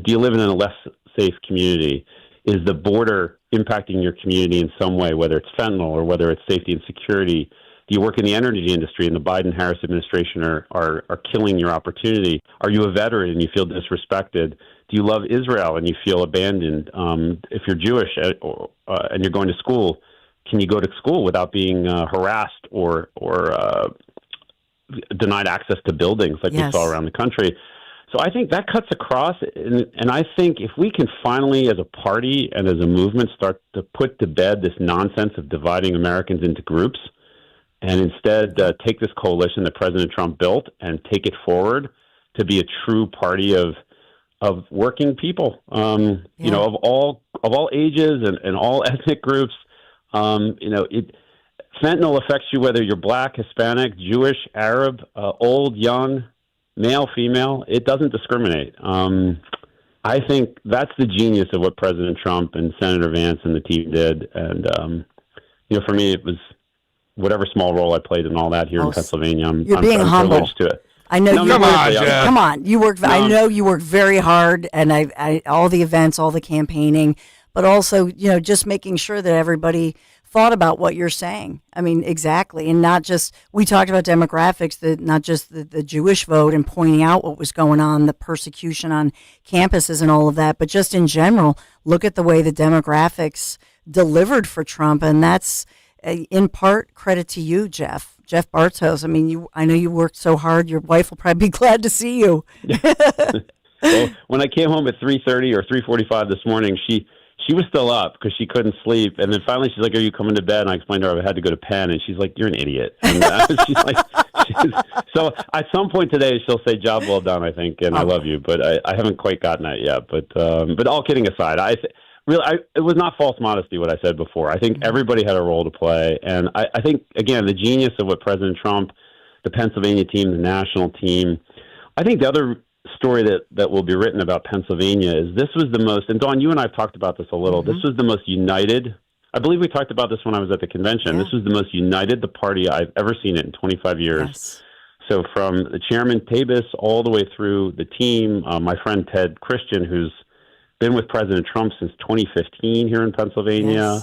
Do you live in a less safe community? Is the border impacting your community in some way, whether it's fentanyl or whether it's safety and security? Do you work in the energy industry and the Biden-Harris administration are killing your opportunity? Are you a veteran and you feel disrespected? Do you love Israel and you feel abandoned? If you're Jewish and you're going to school, can you go to school without being harassed or denied access to buildings like we saw around the country? So I think that cuts across, and I think if we can finally, as a party and as a movement, start to put to bed this nonsense of dividing Americans into groups, and instead take this coalition that President Trump built and take it forward to be a true party of working people, of all ages and all ethnic groups. Fentanyl affects you whether you're black, Hispanic, Jewish, Arab, old, young, male, female. It doesn't discriminate. I think that's the genius of what President Trump and Senator Vance and the team did. And, for me, it was whatever small role I played in all that here in Pennsylvania. I'm humble. Privileged to it. I know. Come on. You work. I know you work very hard, and I all the events, all the campaigning, but also, just making sure that everybody thought about what you're saying. I mean, exactly. And not just, we talked about demographics, not just the Jewish vote and pointing out what was going on, the persecution on campuses and all of that, but just in general, look at the way the demographics delivered for Trump. And that's in part credit to you, Jeff Bartos. I mean, I know you worked so hard. Your wife will probably be glad to see you. Well, when I came home at 3:30 or 3:45 this morning, she was still up because she couldn't sleep. And then finally she's like, "Are you coming to bed?" And I explained to her I had to go to Penn. And she's like, "You're an idiot." And so at some point today, she'll say, "Job well done," I think, and I love you. But I haven't quite gotten that yet. But all kidding aside, it was not false modesty what I said before. I think everybody had a role to play. And I think, again, the genius of what President Trump, the Pennsylvania team, the national team, I think the other story that will be written about Pennsylvania is this was the most, and Dawn, you and I have talked about this a little, this was the most united, I believe we talked about this when I was at the convention, this was the most united the party I've ever seen it in 25 years. Yes. So from the chairman, Tabis, all the way through the team, my friend Ted Christian, who's been with President Trump since 2015 here in Pennsylvania,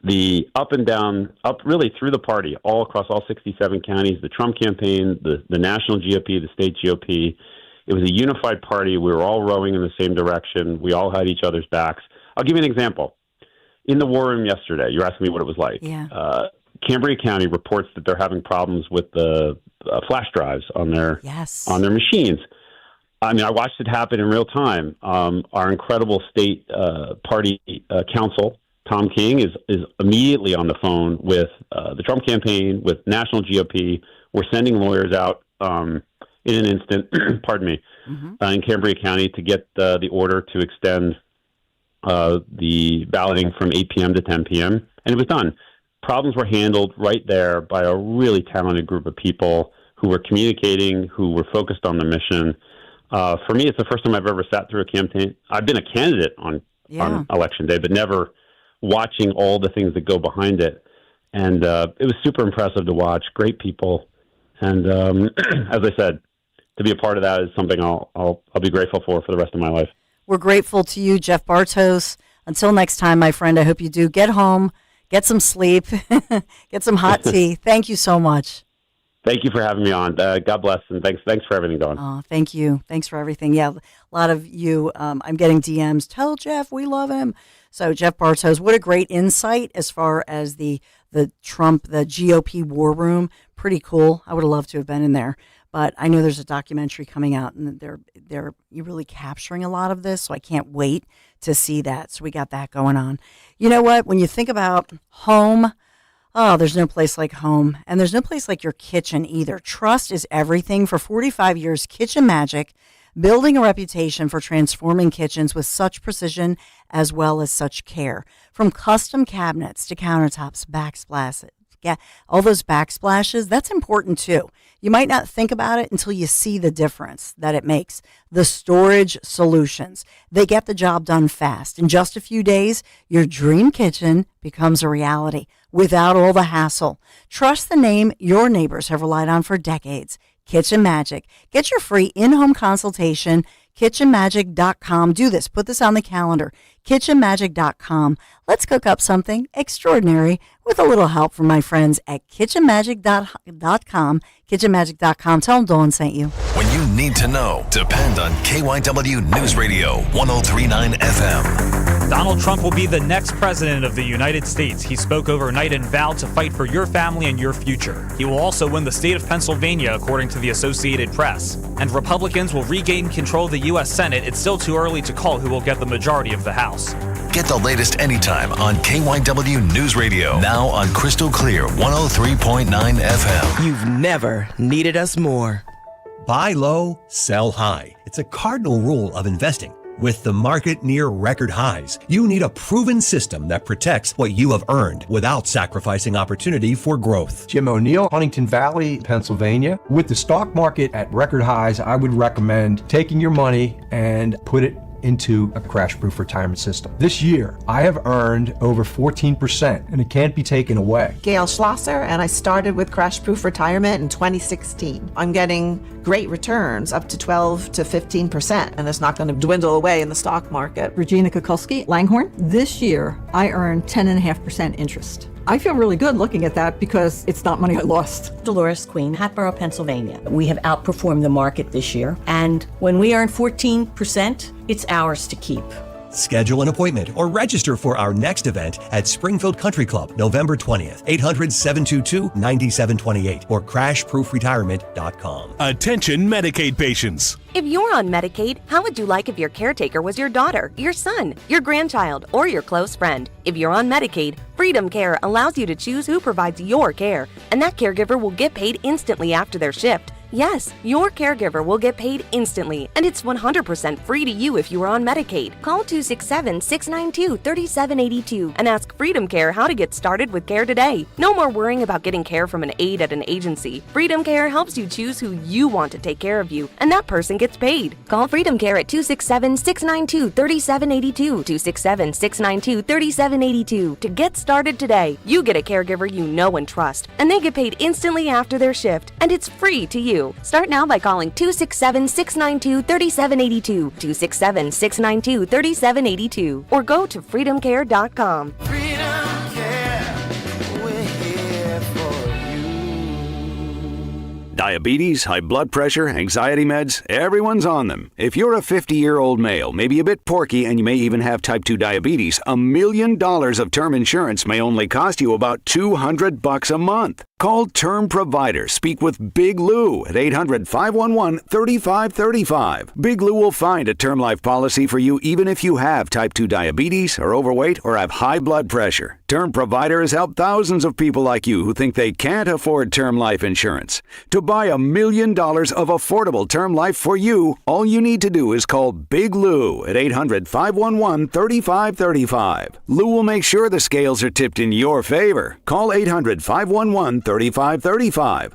the up and down, up really through the party, all across all 67 counties, the Trump campaign, the national GOP, the state GOP. It was a unified party. We were all rowing in the same direction. We all had each other's backs. I'll give you an example. In the war room yesterday, you're asking me what it was like. Yeah. Cambria County reports that they're having problems with the flash drives on their machines. I mean, I watched it happen in real time. Our incredible state party council, Tom King, is immediately on the phone with the Trump campaign, with national GOP. We're sending lawyers out in an instant, pardon me, in Cambria County to get the order to extend the balloting from 8 p.m. to 10 p.m. And it was done. Problems were handled right there by a really talented group of people who were communicating, who were focused on the mission. For me, it's the first time I've ever sat through a campaign. I've been a candidate on Election Day, but never watching all the things that go behind it. And it was super impressive to watch. Great people. And as I said, to be a part of that is something I'll be grateful for the rest of my life. We're grateful to you, Jeff Bartos. Until next time, my friend, I hope you do get home, get some sleep, get some hot tea. Thank you so much. Thank you for having me on. God bless, and thanks for everything, Dawn. Oh, thank you. Thanks for everything. Yeah, a lot of you, I'm getting DMs. Tell Jeff we love him. So Jeff Bartos, what a great insight as far as the Trump, the GOP war room. Pretty cool. I would have loved to have been in there. But I know there's a documentary coming out, and you're really capturing a lot of this, so I can't wait to see that. So we got that going on. You know what? When you think about home, Oh, there's no place like home, and there's no place like your kitchen either. Trust is everything. For 45 years, Kitchen Magic, building a reputation for transforming kitchens with such precision as well as such care. From custom cabinets to countertops, backsplashes, all those backsplashes, that's important too. You might not think about it until you see the difference that it makes. The storage solutions, they get the job done fast. In just a few days, your dream kitchen becomes a reality without all the hassle. Trust the name your neighbors have relied on for decades. Kitchen Magic. Get your free in-home consultation, kitchenmagic.com. Do this. Put this on the calendar. kitchenmagic.com. Let's cook up something extraordinary with a little help from my friends at kitchenmagic.com. kitchenmagic.com. Tell them Dawn sent you. When you need to know, depend on KYW News Radio 103.9 FM. Donald Trump will be the next president of the United States. He spoke overnight and vowed to fight for your family and your future. He will also win the state of Pennsylvania, according to the Associated Press. And Republicans will regain control of the U.S. Senate. It's still too early to call who will get the majority of the House. Get the latest anytime on KYW News Radio. Now on Crystal Clear 103.9 FM. You've never needed us more. Buy low, sell high. It's a cardinal rule of investing. With the market near record highs, you need a proven system that protects what you have earned without sacrificing opportunity for growth. Jim O'Neill, Huntington Valley, Pennsylvania. With the stock market at record highs, I would recommend taking your money and put it into a crash-proof retirement system. This year, I have earned over 14%, and it can't be taken away. Gail Schlosser, and I started with crash-proof retirement in 2016. I'm getting great returns, up to 12 to 15%, and it's not going to dwindle away in the stock market. Regina Kukulski, Langhorne. This year, I earned 10.5% interest. I feel really good looking at that because it's not money I lost. Dolores Queen, Hatboro, Pennsylvania. We have outperformed the market this year, and when we earn 14%, it's ours to keep. Schedule an appointment or register for our next event at Springfield Country Club, November 20th, 800-722-9728 or crashproofretirement.com. Attention Medicaid patients. If you're on Medicaid, how would you like if your caretaker was your daughter, your son, your grandchild, or your close friend? If you're on Medicaid, Freedom Care allows you to choose who provides your care, and that caregiver will get paid instantly after their shift. Yes, your caregiver will get paid instantly, and it's 100% free to you if you are on Medicaid. Call 267-692-3782 and ask Freedom Care how to get started with care today. No more worrying about getting care from an aide at an agency. Freedom Care helps you choose who you want to take care of you, and that person gets paid. Call Freedom Care at 267-692-3782, 267-692-3782 to get started today. You get a caregiver you know and trust, and they get paid instantly after their shift, and it's free to you. Start now by calling 267-692-3782, 267-692-3782, or go to freedomcare.com. Diabetes, high blood pressure, anxiety meds, everyone's on them. If you're a 50-year-old male, maybe a bit porky, and you may even have type 2 diabetes, $1 million of term insurance may only cost you about $200 a month. Call Term Provider. Speak with Big Lou at 800-511-3535. Big Lou will find a term life policy for you even if you have type 2 diabetes, are overweight, or have high blood pressure. Term Provider has helped thousands of people like you who think they can't afford term life insurance. To buy $1 million of affordable term life for you, all you need to do is call Big Lou at 800-511-3535. Lou will make sure the scales are tipped in your favor. Call 800-511-3535.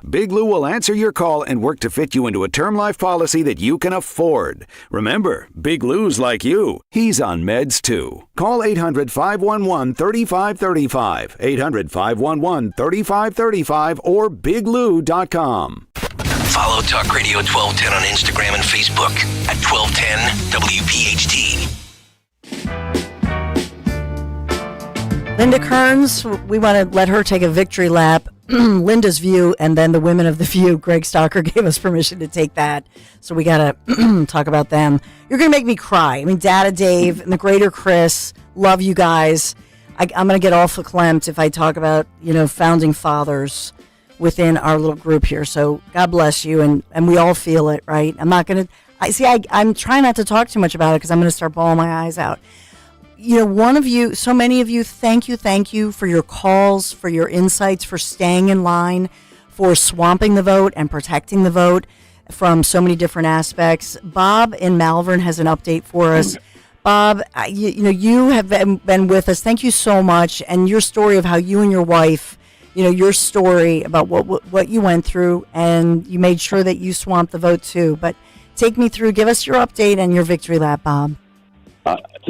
Big Lou will answer your call and work to fit you into a term life policy that you can afford. Remember, Big Lou's like you. He's on meds too. Call 800-511-3535, 800-511-3535, or biglou.com. Follow Talk Radio 1210 on Instagram and Facebook at 1210 WPHT. Linda Kearns, we want to let her take a victory lap. Linda's View, and then the Women of the View. Greg Stocker gave us permission to take that, so we got to talk about them. You're going to make me cry. I mean, Data Dave and the Greater Chris, love you guys. I'm going to get all verklempt if I talk about, founding fathers within our little group here. So God bless you, and we all feel it, right? I'm not going to, I'm trying not to talk too much about it because I'm going to start bawling my eyes out. one of you, so many of you, thank you for your calls, for your insights, for staying in line, for swamping the vote and protecting the vote from so many different aspects. Bob in Malvern has an update for us. Bob, you have been with us. Thank you so much. And your story of how you and your wife, your story about what you went through, and you made sure that you swamped the vote too. But take me through, give us your update and your victory lap, Bob.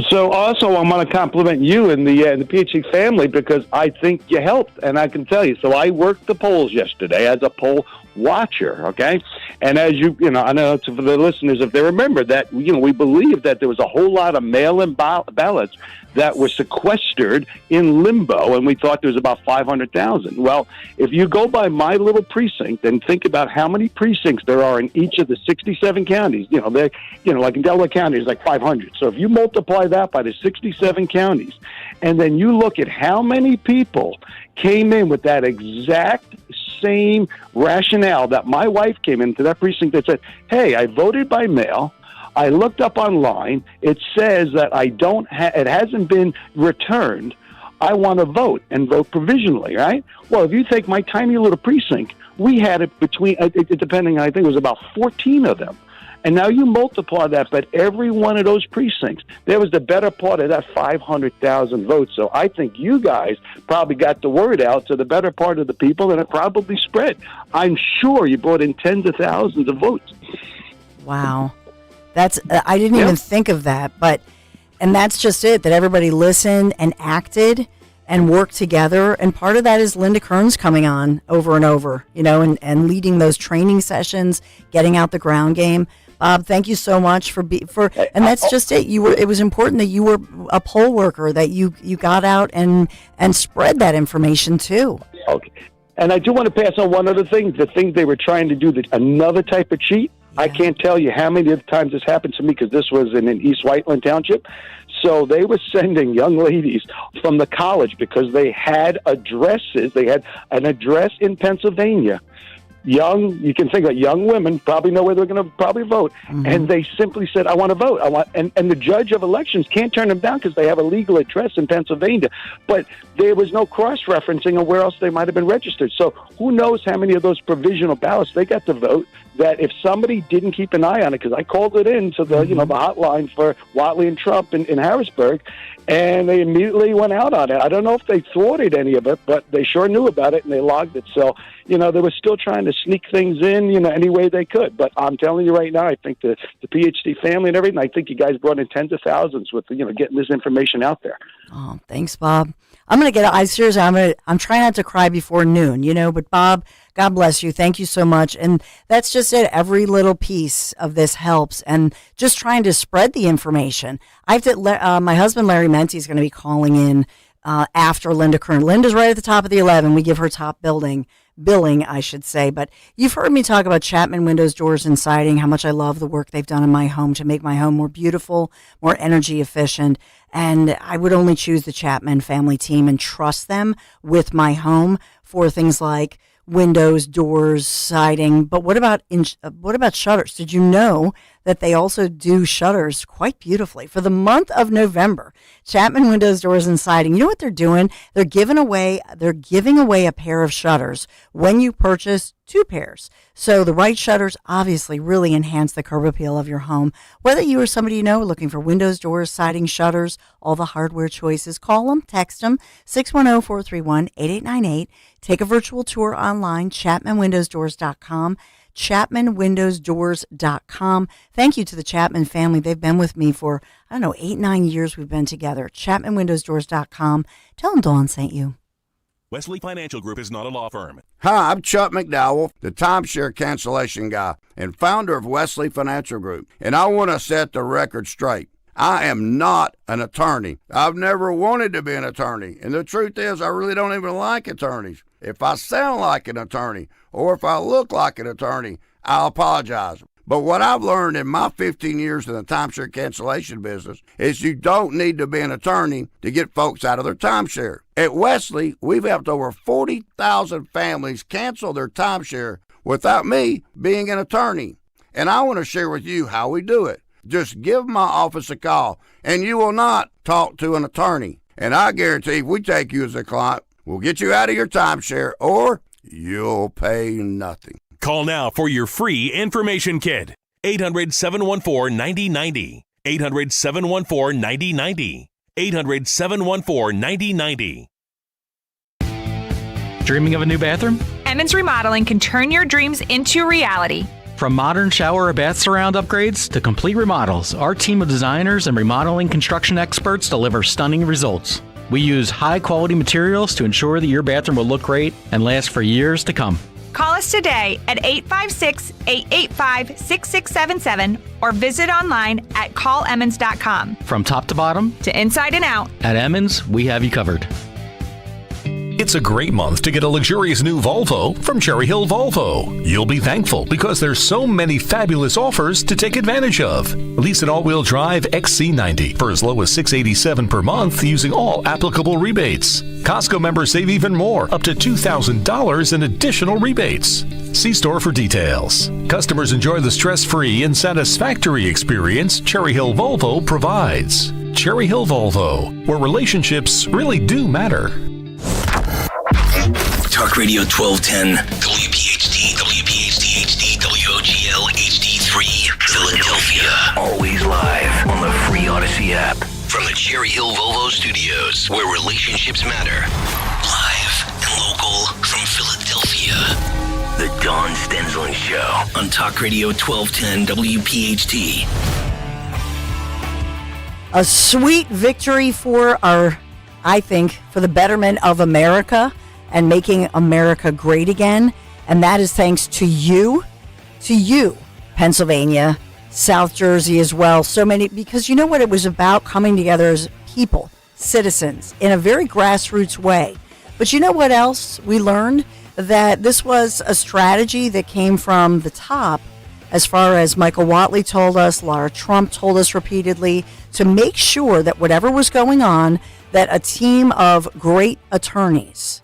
So also, I want to compliment you and the PHT family, because I think you helped, and I can tell you. So I worked the polls yesterday as a poll watcher, okay? And as I know for the listeners, if they remember that, we believe that there was a whole lot of mail-in ballots that were sequestered in limbo, and we thought there was about 500,000. Well, if you go by my little precinct and think about how many precincts there are in each of the 67 counties, like in Delaware County, it's like 500. So if you multiply that by the 67 counties, and then you look at how many people came in with that exact same rationale that my wife came into that precinct that said, hey, I voted by mail. I looked up online. It says that it hasn't been returned. I want to vote and vote provisionally, right? Well, if you take my tiny little precinct, we had it between, depending, I think it was about 14 of them. And now you multiply that, but every one of those precincts, there was the better part of that 500,000 votes. So I think you guys probably got the word out to the better part of the people, and it probably spread. I'm sure you brought in tens of thousands of votes. Wow. I didn't even think of that, and that's just it, that everybody listened and acted and worked together. And part of that is Linda Kearns coming on over and over, and leading those training sessions, getting out the ground game. Bob, thank you so much and that's just it. It was important that you were a poll worker, that you got out and spread that information too. Okay. And I do want to pass on one other thing. The thing they were trying to do, another type of cheat. I can't tell you how many of the times this happened to me, because this was in East Whiteland Township. So they were sending young ladies from the college, because they had addresses. They had an address in Pennsylvania. You can think about young women, probably know where they're going to probably vote. Mm-hmm. And they simply said, I want to vote. And the judge of elections can't turn them down because they have a legal address in Pennsylvania. But there was no cross-referencing of where else they might have been registered. So who knows how many of those provisional ballots they got to vote, that if somebody didn't keep an eye on it, because I called it in to the, the hotline for Watley and Trump in Harrisburg, and they immediately went out on it. I don't know if they thwarted any of it, but they sure knew about it, and they logged it. So, they were still trying to sneak things in, any way they could. But I'm telling you right now, I think the PhD family and everything, I think you guys brought in tens of thousands with, getting this information out there. Oh, thanks, Bob. I'm trying not to cry before noon, but Bob, God bless you. Thank you so much. And that's just it. Every little piece of this helps, and just trying to spread the information. I have to my husband, Larry Menti, is going to be calling in after Linda Kern. Linda's right at the top of the 11. We give her top billing, I should say. But you've heard me talk about Chapman Windows, Doors, and Siding, how much I love the work they've done in my home to make my home more beautiful, more energy efficient. And I would only choose the Chapman family team and trust them with my home for things like windows, doors, siding. But what about shutters? Did you know that they also do shutters quite beautifully? For the month of November, Chapman Windows, Doors, and Siding, you know what they're doing? They're giving away a pair of shutters when you purchase 2 pairs. So the right shutters obviously really enhance the curb appeal of your home. Whether you or somebody you know looking for windows, doors, siding, shutters, all the hardware choices, call them, text them, 610-431-8898. Take a virtual tour online, ChapmanWindowsDoors.com. ChapmanWindowsDoors.com. Thank you to the Chapman family. They've been with me for, 8-9 years we've been together. ChapmanWindowsDoors.com. Tell them Dawn sent you. Wesley Financial Group is not a law firm. Hi, I'm Chuck McDowell, the timeshare cancellation guy and founder of Wesley Financial Group. And I want to set the record straight. I am not an attorney. I've never wanted to be an attorney. And the truth is, I really don't even like attorneys. If I sound like an attorney or if I look like an attorney, I'll apologize. But what I've learned in my 15 years in the timeshare cancellation business is you don't need to be an attorney to get folks out of their timeshare. At Wesley, we've helped over 40,000 families cancel their timeshare without me being an attorney. And I want to share with you how we do it. just give my office a call, and you will not talk to an attorney. And I guarantee if we take you as a client, we'll get you out of your timeshare, or you'll pay nothing. Call now for your free information kit. 800-714-9090. 800-714-9090. 800-714-9090. Dreaming of a new bathroom? Emmons Remodeling can turn your dreams into reality. From modern shower or bath surround upgrades to complete remodels, our team of designers and remodeling construction experts deliver stunning results. We use high-quality materials to ensure that your bathroom will look great and last for years to come. Call us today at 856-885-6677 or visit online at callemmons.com. From top to bottom, to inside and out, at Emmons, we have you covered. It's a great month to get a luxurious new Volvo from Cherry Hill Volvo. You'll be thankful because there's so many fabulous offers to take advantage of. Lease an all-wheel drive XC90 for as low as $687 per month using all applicable rebates. Costco members save even more, up to $2,000 in additional rebates. See store for details. Customers enjoy the stress-free and satisfactory experience Cherry Hill Volvo provides. Cherry Hill Volvo, where relationships really do matter. Talk Radio 1210, WPHT, WPHT HD, WOGL HD3, Philadelphia. Always live on the free Odyssey app. From the Cherry Hill Volvo Studios, where relationships matter. Live and local from Philadelphia. The Dawn Stensland Show on Talk Radio 1210, WPHT. A sweet victory for for the betterment of America and making America great again. And that is thanks to you, Pennsylvania, South Jersey as well. So many, because you know what it was about? Coming together as people, citizens, in a very grassroots way. But you know what else we learned? That this was a strategy that came from the top, as far as Michael Whatley told us, Laura Trump told us repeatedly, to make sure that whatever was going on, that a team of great attorneys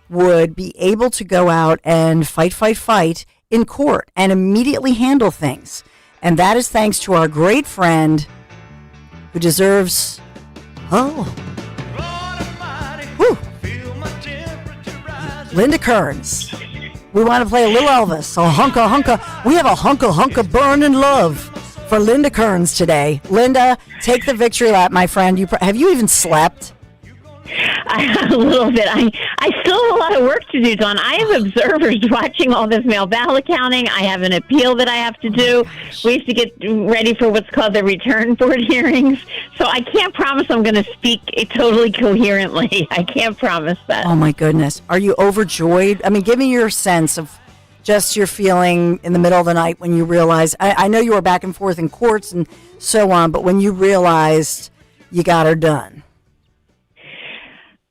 would be able to go out and fight in court and immediately handle things. And that is thanks to our great friend who deserves, Linda Kearns. We want to play a little Elvis, a hunka. We have a hunka burning love for Linda Kearns today. Linda, take the victory lap, my friend. Have you even slept? A little bit. I still have a lot of work to do, Dawn. I have observers watching all this mail ballot counting. I have an appeal that I have to do. We have to get ready for what's called the return board hearings. So I can't promise I'm going to speak totally coherently. I can't promise that. Oh, my goodness. Are you overjoyed? I mean, give me your sense of just your feeling in the middle of the night when you realized, I know you were back and forth in courts and so on, but when you realized you got her done.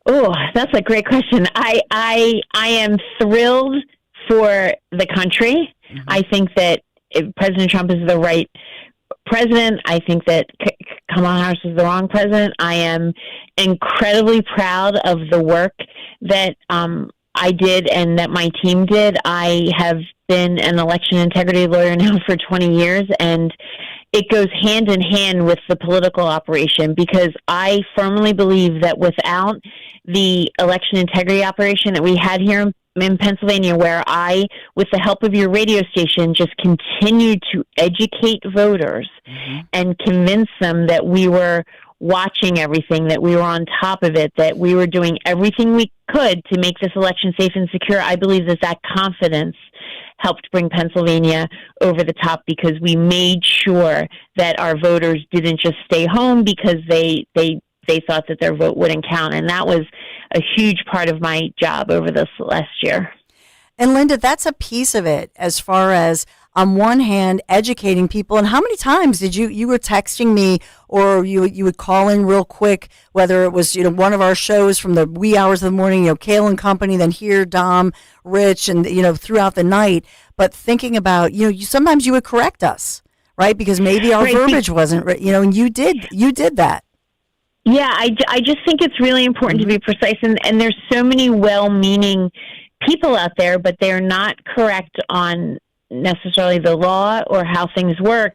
Oh, that's a great question. I am thrilled for the country. Mm-hmm. I think that President Trump is the right president. I think that Kamala Harris is the wrong president. I am incredibly proud of the work that I did and that my team did. I have been an election integrity lawyer now for 20 years, and it goes hand in hand with the political operation, because I firmly believe that without the election integrity operation that we had here in Pennsylvania, where I, with the help of your radio station, just continued to educate voters and convince them that we were watching everything, that we were on top of it, that we were doing everything we could to make this election safe and secure. I believe that confidence helped bring Pennsylvania over the top, because we made sure that our voters didn't just stay home because they thought that their vote wouldn't count. And that was a huge part of my job over this last year. And Linda, that's a piece of it, as far as, on one hand, educating people. And how many times did you were texting me, or you would call in real quick, whether it was, one of our shows from the wee hours of the morning, Kale and Company, then here, Dom, Rich, and, throughout the night. But thinking about, sometimes you would correct us, right? Because maybe our verbiage wasn't, and you did that. Yeah, I just think it's really important to be precise. And there's so many well-meaning people out there, but they're not correct on necessarily the law or how things work.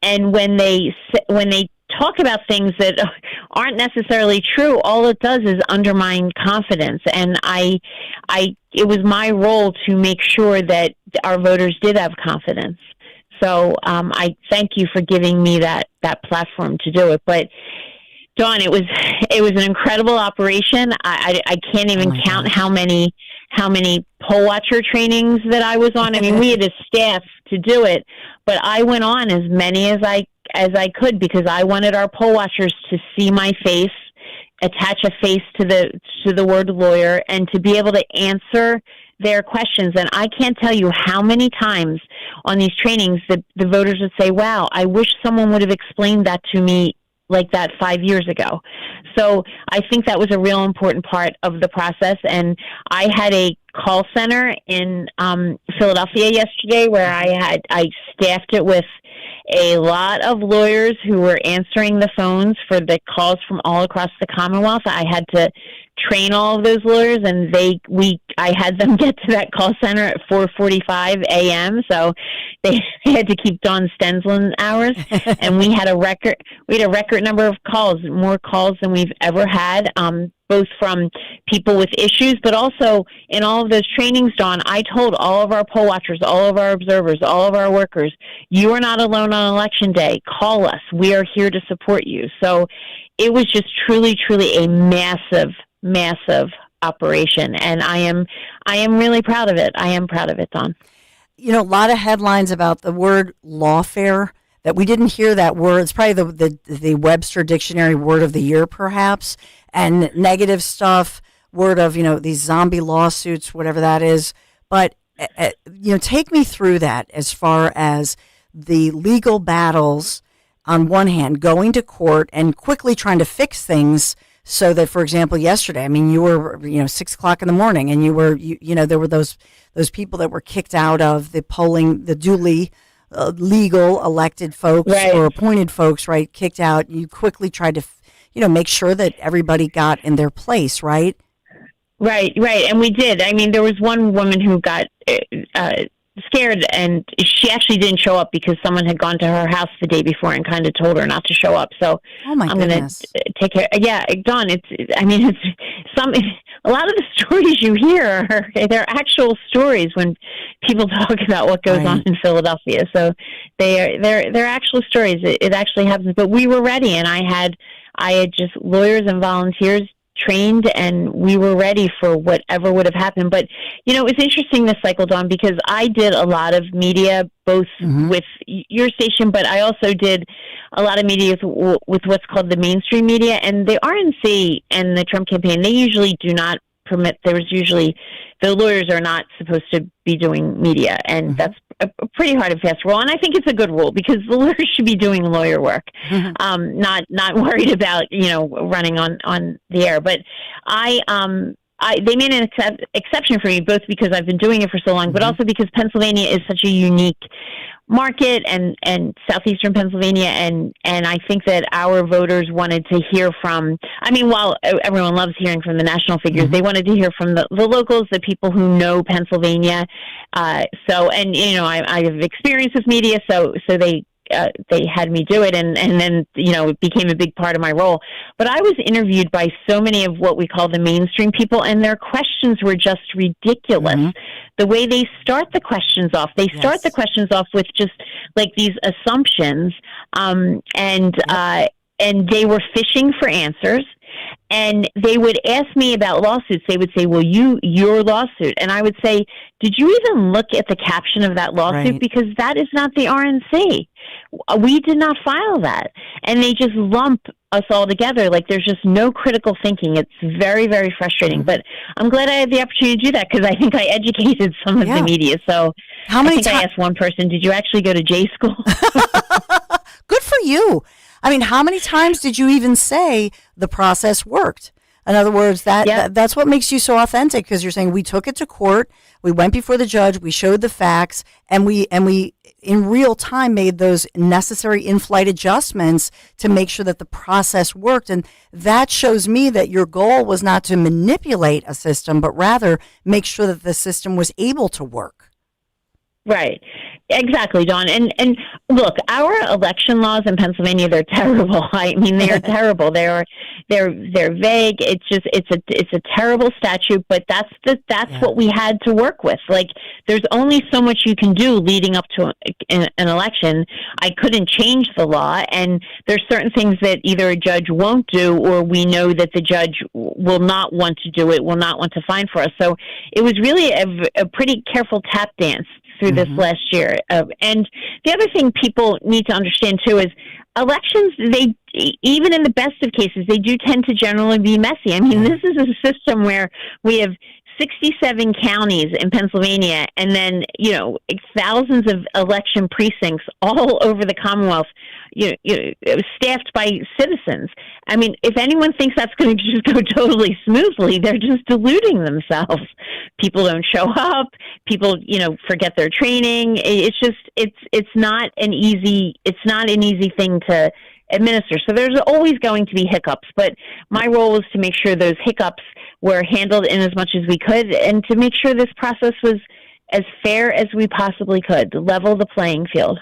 when they talk about things that aren't necessarily true, all it does is undermine confidence. And it was my role to make sure that our voters did have confidence. So I thank you for giving me that platform to do it. But Dawn, it was an incredible operation. I can't even count how many poll watcher trainings that I was on. I mean, we had a staff to do it, but I went on as many as I could because I wanted our poll watchers to see my face, attach a face to the word lawyer, and to be able to answer their questions. And I can't tell you how many times on these trainings the voters would say, wow, I wish someone would have explained that to me like that 5 years ago. So I think that was a real important part of the process. And I had a call center in Philadelphia yesterday where I staffed it with a lot of lawyers who were answering the phones for the calls from all across the Commonwealth. I had to train all of those lawyers, and I had them get to that call center at 4:45 a.m. So they had to keep Dawn Stensland hours, and we had a record number of calls, more calls than we've ever had, both from people with issues, but also in all of those trainings, Dawn, I told all of our poll watchers, all of our observers, all of our workers, you are not alone on Election Day. Call us. We are here to support you. So it was just truly, truly a massive operation, and I am really proud of it. I am proud of it, Dawn. You know, a lot of headlines about the word lawfare that we didn't hear that word. It's probably the Webster Dictionary word of the year, perhaps, and negative stuff, word of, these zombie lawsuits, whatever that is. But, take me through that as far as the legal battles on one hand, going to court and quickly trying to fix things so that, for example, yesterday, I mean, you were, 6 o'clock in the morning and there were those people that were kicked out of the polling, the duly legal elected folks or appointed folks, right, kicked out. You quickly tried to, make sure that everybody got in their place, right? Right. And we did. I mean, there was one woman who got scared, and she actually didn't show up because someone had gone to her house the day before and kind of told her not to show up. So I'm going to take care. Yeah, Dawn, a lot of the stories you hear they're actual stories when people talk about what goes on in Philadelphia. So they're actual stories. It actually happens. But we were ready, and I had just lawyers and volunteers trained, and we were ready for whatever would have happened. But, it was interesting this cycle, Dawn, because I did a lot of media, both with your station, but I also did a lot of media with what's called the mainstream media. And the RNC and the Trump campaign, they usually do not permit, the lawyers are not supposed to be doing media. And that's a pretty hard and fast rule. And I think it's a good rule because the lawyers should be doing lawyer work, not worried about, running on the air. But they made an exception for me, both because I've been doing it for so long, but also because Pennsylvania is such a unique market, and southeastern Pennsylvania, and I think that our voters wanted to hear from, while everyone loves hearing from the national figures, they wanted to hear from the locals, the people who know Pennsylvania. I have experience with media, so they had me do it, and then it became a big part of my role. But I was interviewed by so many of what we call the mainstream people, and their questions were just ridiculous. The way they start the questions off, start the questions off with just like these assumptions, and they were fishing for answers. And they would ask me about lawsuits. They would say, well, your lawsuit. And I would say, did you even look at the caption of that lawsuit? Right. Because that is not the RNC. We did not file that. And they just lump us all together. Like there's just no critical thinking. It's very, very frustrating. But I'm glad I had the opportunity to do that because I think I educated some of the media. So I asked one person, did you actually go to J school? Good for you. How many times did you even say the process worked? In other words, that's what makes you so authentic, because you're saying we took it to court, we went before the judge, we showed the facts, and we in real time made those necessary in-flight adjustments to make sure that the process worked. And that shows me that your goal was not to manipulate a system, but rather make sure that the system was able to work. Right. Exactly, Dawn. And look, our election laws in Pennsylvania, they're terrible. I mean, they are terrible. They're vague. It's a terrible statute, but that's what we had to work with. Like, there's only so much you can do leading up to an election. I couldn't change the law, and there's certain things that either a judge won't do, or we know that the judge will not want to do it, will not want to fine for us. So it was really a pretty careful tap dance through this last year. And the other thing people need to understand, too, is elections, they, even in the best of cases, they do tend to generally be messy. I mean, this is a system where we have 67 counties in Pennsylvania and then, thousands of election precincts all over the Commonwealth, staffed by citizens. I mean, if anyone thinks that's going to just go totally smoothly, they're just deluding themselves. People don't show up. People, forget their training. It's not an easy thing to administer. So there's always going to be hiccups, but my role was to make sure those hiccups were handled in as much as we could, and to make sure this process was as fair as we possibly could, to level the playing field.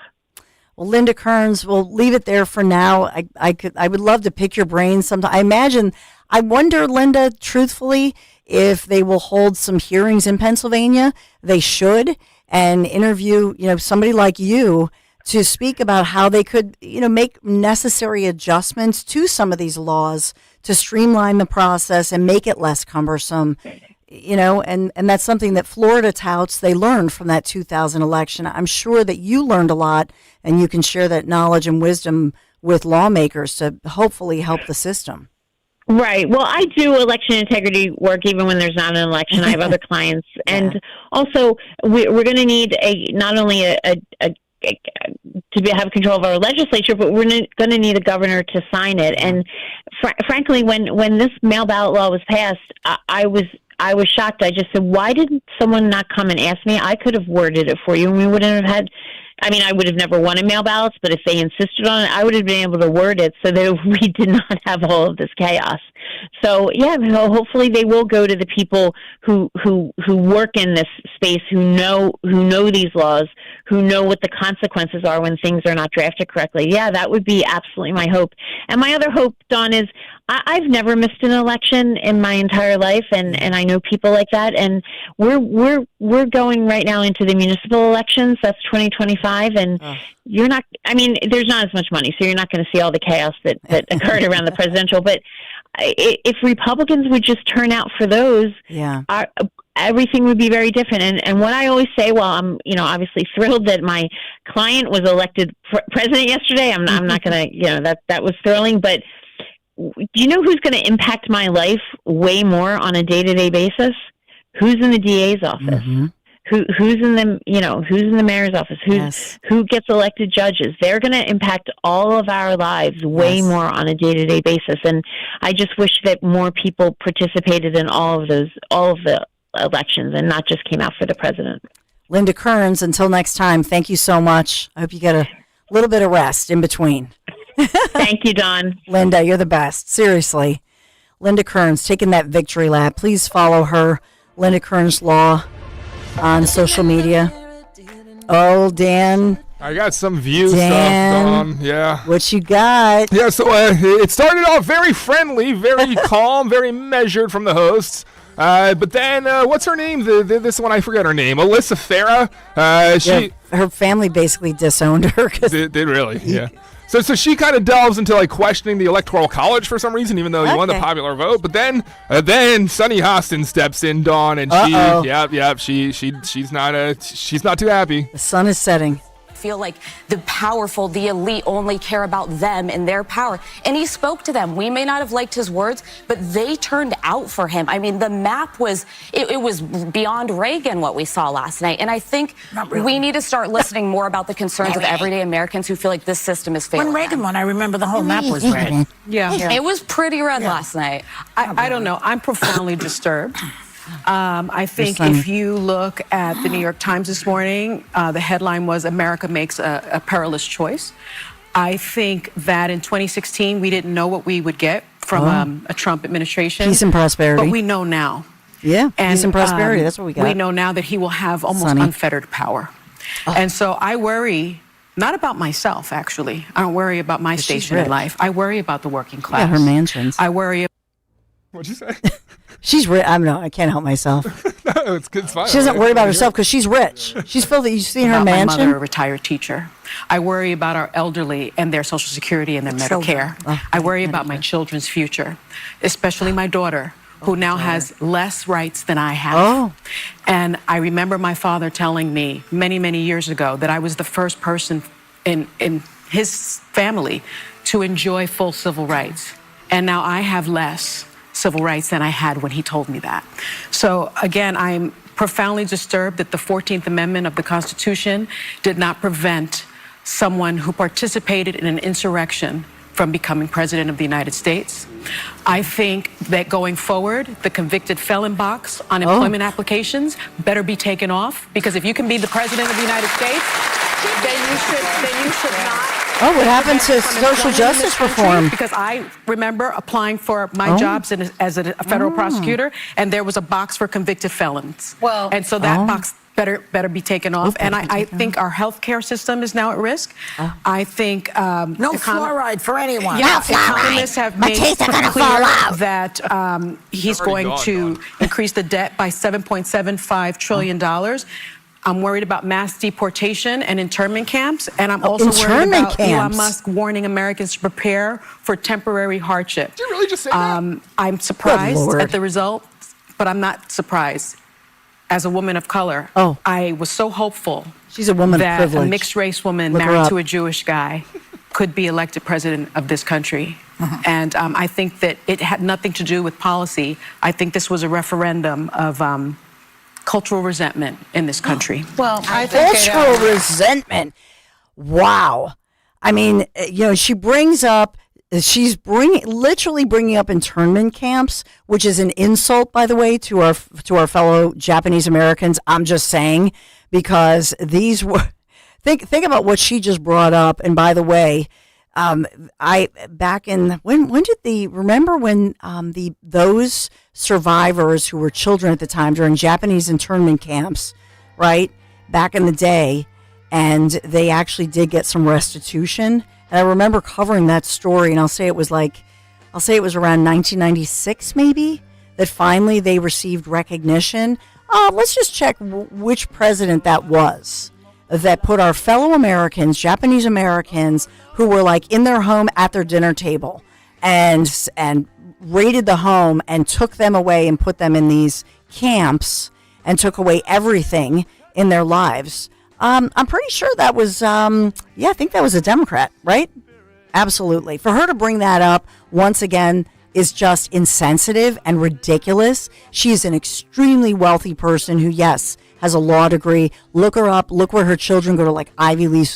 Well, Linda Kearns, we'll leave it there for now. I would love to pick your brain sometime. I wonder, Linda, truthfully, if they will hold some hearings in Pennsylvania. They should, and interview, somebody like you to speak about how they could, make necessary adjustments to some of these laws to streamline the process and make it less cumbersome. And that's something that Florida touts they learned from that 2000 election. I'm sure that you learned a lot, and you can share that knowledge and wisdom with lawmakers to hopefully help the system. Right. Well, I do election integrity work even when there's not an election. I have other clients. And also, we're going to need not only to have control of our legislature, but we're going to need a governor to sign it. And frankly, when this mail ballot law was passed, I was shocked. I just said, why didn't someone not come and ask me? I could have worded it for you, and we wouldn't have had, I would have never wanted mail ballots, but if they insisted on it, I would have been able to word it so that we did not have all of this chaos. So, hopefully they will go to the people who work in this space, who know these laws, who know what the consequences are when things are not drafted correctly. Yeah, that would be absolutely my hope. And my other hope, Dawn, is I've never missed an election in my entire life, and I know people like that. And we're going right now into the municipal elections. That's 2025, and you're not. There's not as much money, so you're not going to see all the chaos that occurred around the presidential. But if Republicans would just turn out for those, everything would be very different. And what I always say, while I'm, obviously thrilled that my client was elected president yesterday, I'm not going to, that was thrilling. But do you know who's going to impact my life way more on a day-to-day basis? Who's in the DA's office? Mm-hmm. Who's in the mayor's office? Who gets elected judges? They're going to impact all of our lives way more on a day-to-day basis. And I just wish that more people participated in all of the elections and not just came out for the president. Linda Kearns, until next time, thank you so much. I hope you get a little bit of rest in between. Thank you, Dawn. Linda, you're the best. Seriously. Linda Kearns, taking that victory lap. Please follow her, Linda Kearns Law, on social media. Oh, Dan. I got some view stuff, Dawn. Yeah. What you got? Yeah, so it started off very friendly, very calm, very measured from the hosts. But then, what's her name? This one, I forget her name. Alyssa Farah. Her family basically disowned her. Did really? Yeah. So she kind of delves into questioning the Electoral College for some reason, even though he won the popular vote. But then Sunny Hostin steps in, Dawn, and she's not too happy. The sun is setting. Feel like the powerful, the elite only care about them and their power. And he spoke to them. We may not have liked his words, but they turned out for him. The map was, it was beyond Reagan what we saw last night. And I think we need to start listening more about the concerns of everyday Americans who feel like this system is failing. When Reagan won, I remember the whole map was red. Yeah. It was pretty red last night. I don't know. I'm profoundly disturbed. I think if you look at the New York Times this morning, the headline was America makes a perilous choice. I think that in 2016, we didn't know what we would get from a Trump administration. Peace and prosperity. But we know now. Yeah, peace and prosperity. That's what we got. We know now that he will have almost unfettered power. And so I worry not about myself, actually. I don't worry about my station in life. I worry about the working class. Yeah, her mansions. I worry. What'd you say? She's rich. I can't help myself. No, it's good. It's fine. She doesn't worry about herself because she's rich. She's filthy. You see her About mansion? my mother, a retired teacher. I worry about our elderly and their Social Security and their Medicare. I worry about my children's future, especially my daughter, who now has less rights than I have. And I remember my father telling me many, many years ago that I was the first person in his family to enjoy full civil rights. And now I have less civil rights than I had when he told me that. So again, I'm profoundly disturbed that the 14th Amendment of the Constitution did not prevent someone who participated in an insurrection from becoming president of the United States. I think that going forward, the convicted felon box on employment applications better be taken off, because if you can be the president of the United States, then you should not. Oh, what happened to social justice reform? Because I remember applying for my jobs as a federal prosecutor, and there was a box for convicted felons. Well, and so that box better be taken off. And I think our healthcare system is now at risk. I think no fluoride for anyone. Yeah, No fluoride. economists have My made teeth are gonna clear fall out. that he's going to increase the debt by $7.75 trillion. I'm worried about mass deportation and internment camps, and I'm also worried about Elon Musk warning Americans to prepare for temporary hardship. Did you really just say that? I'm surprised at the result, but I'm not surprised. As a woman of color, I was so hopeful She's a woman that of privilege. a mixed race woman Look her married up. to a Jewish guy could be elected president of this country. And I think that it had nothing to do with policy. I think this was a referendum of cultural resentment in this country. Well, I think cultural resentment. Wow. I mean, she brings up. She's literally bringing up internment camps, which is an insult, by the way, to our fellow Japanese Americans. I'm just saying, because these were think about what she just brought up. And by the way, I back in when those survivors who were children at the time during Japanese internment camps, right, back in the day, and they actually did get some restitution. And I remember covering that story, and I'll say it was around 1996 maybe, that finally they received recognition. Let's just check which president that was that put our fellow Americans, Japanese Americans, who were like in their home at their dinner table and raided the home and took them away and put them in these camps and took away everything in their lives. I'm pretty sure that was, I think that was a Democrat, right? Absolutely. For her to bring that up once again is just insensitive and ridiculous. She is an extremely wealthy person who, yes, has a law degree. Look her up. Look where her children go to, like Ivy League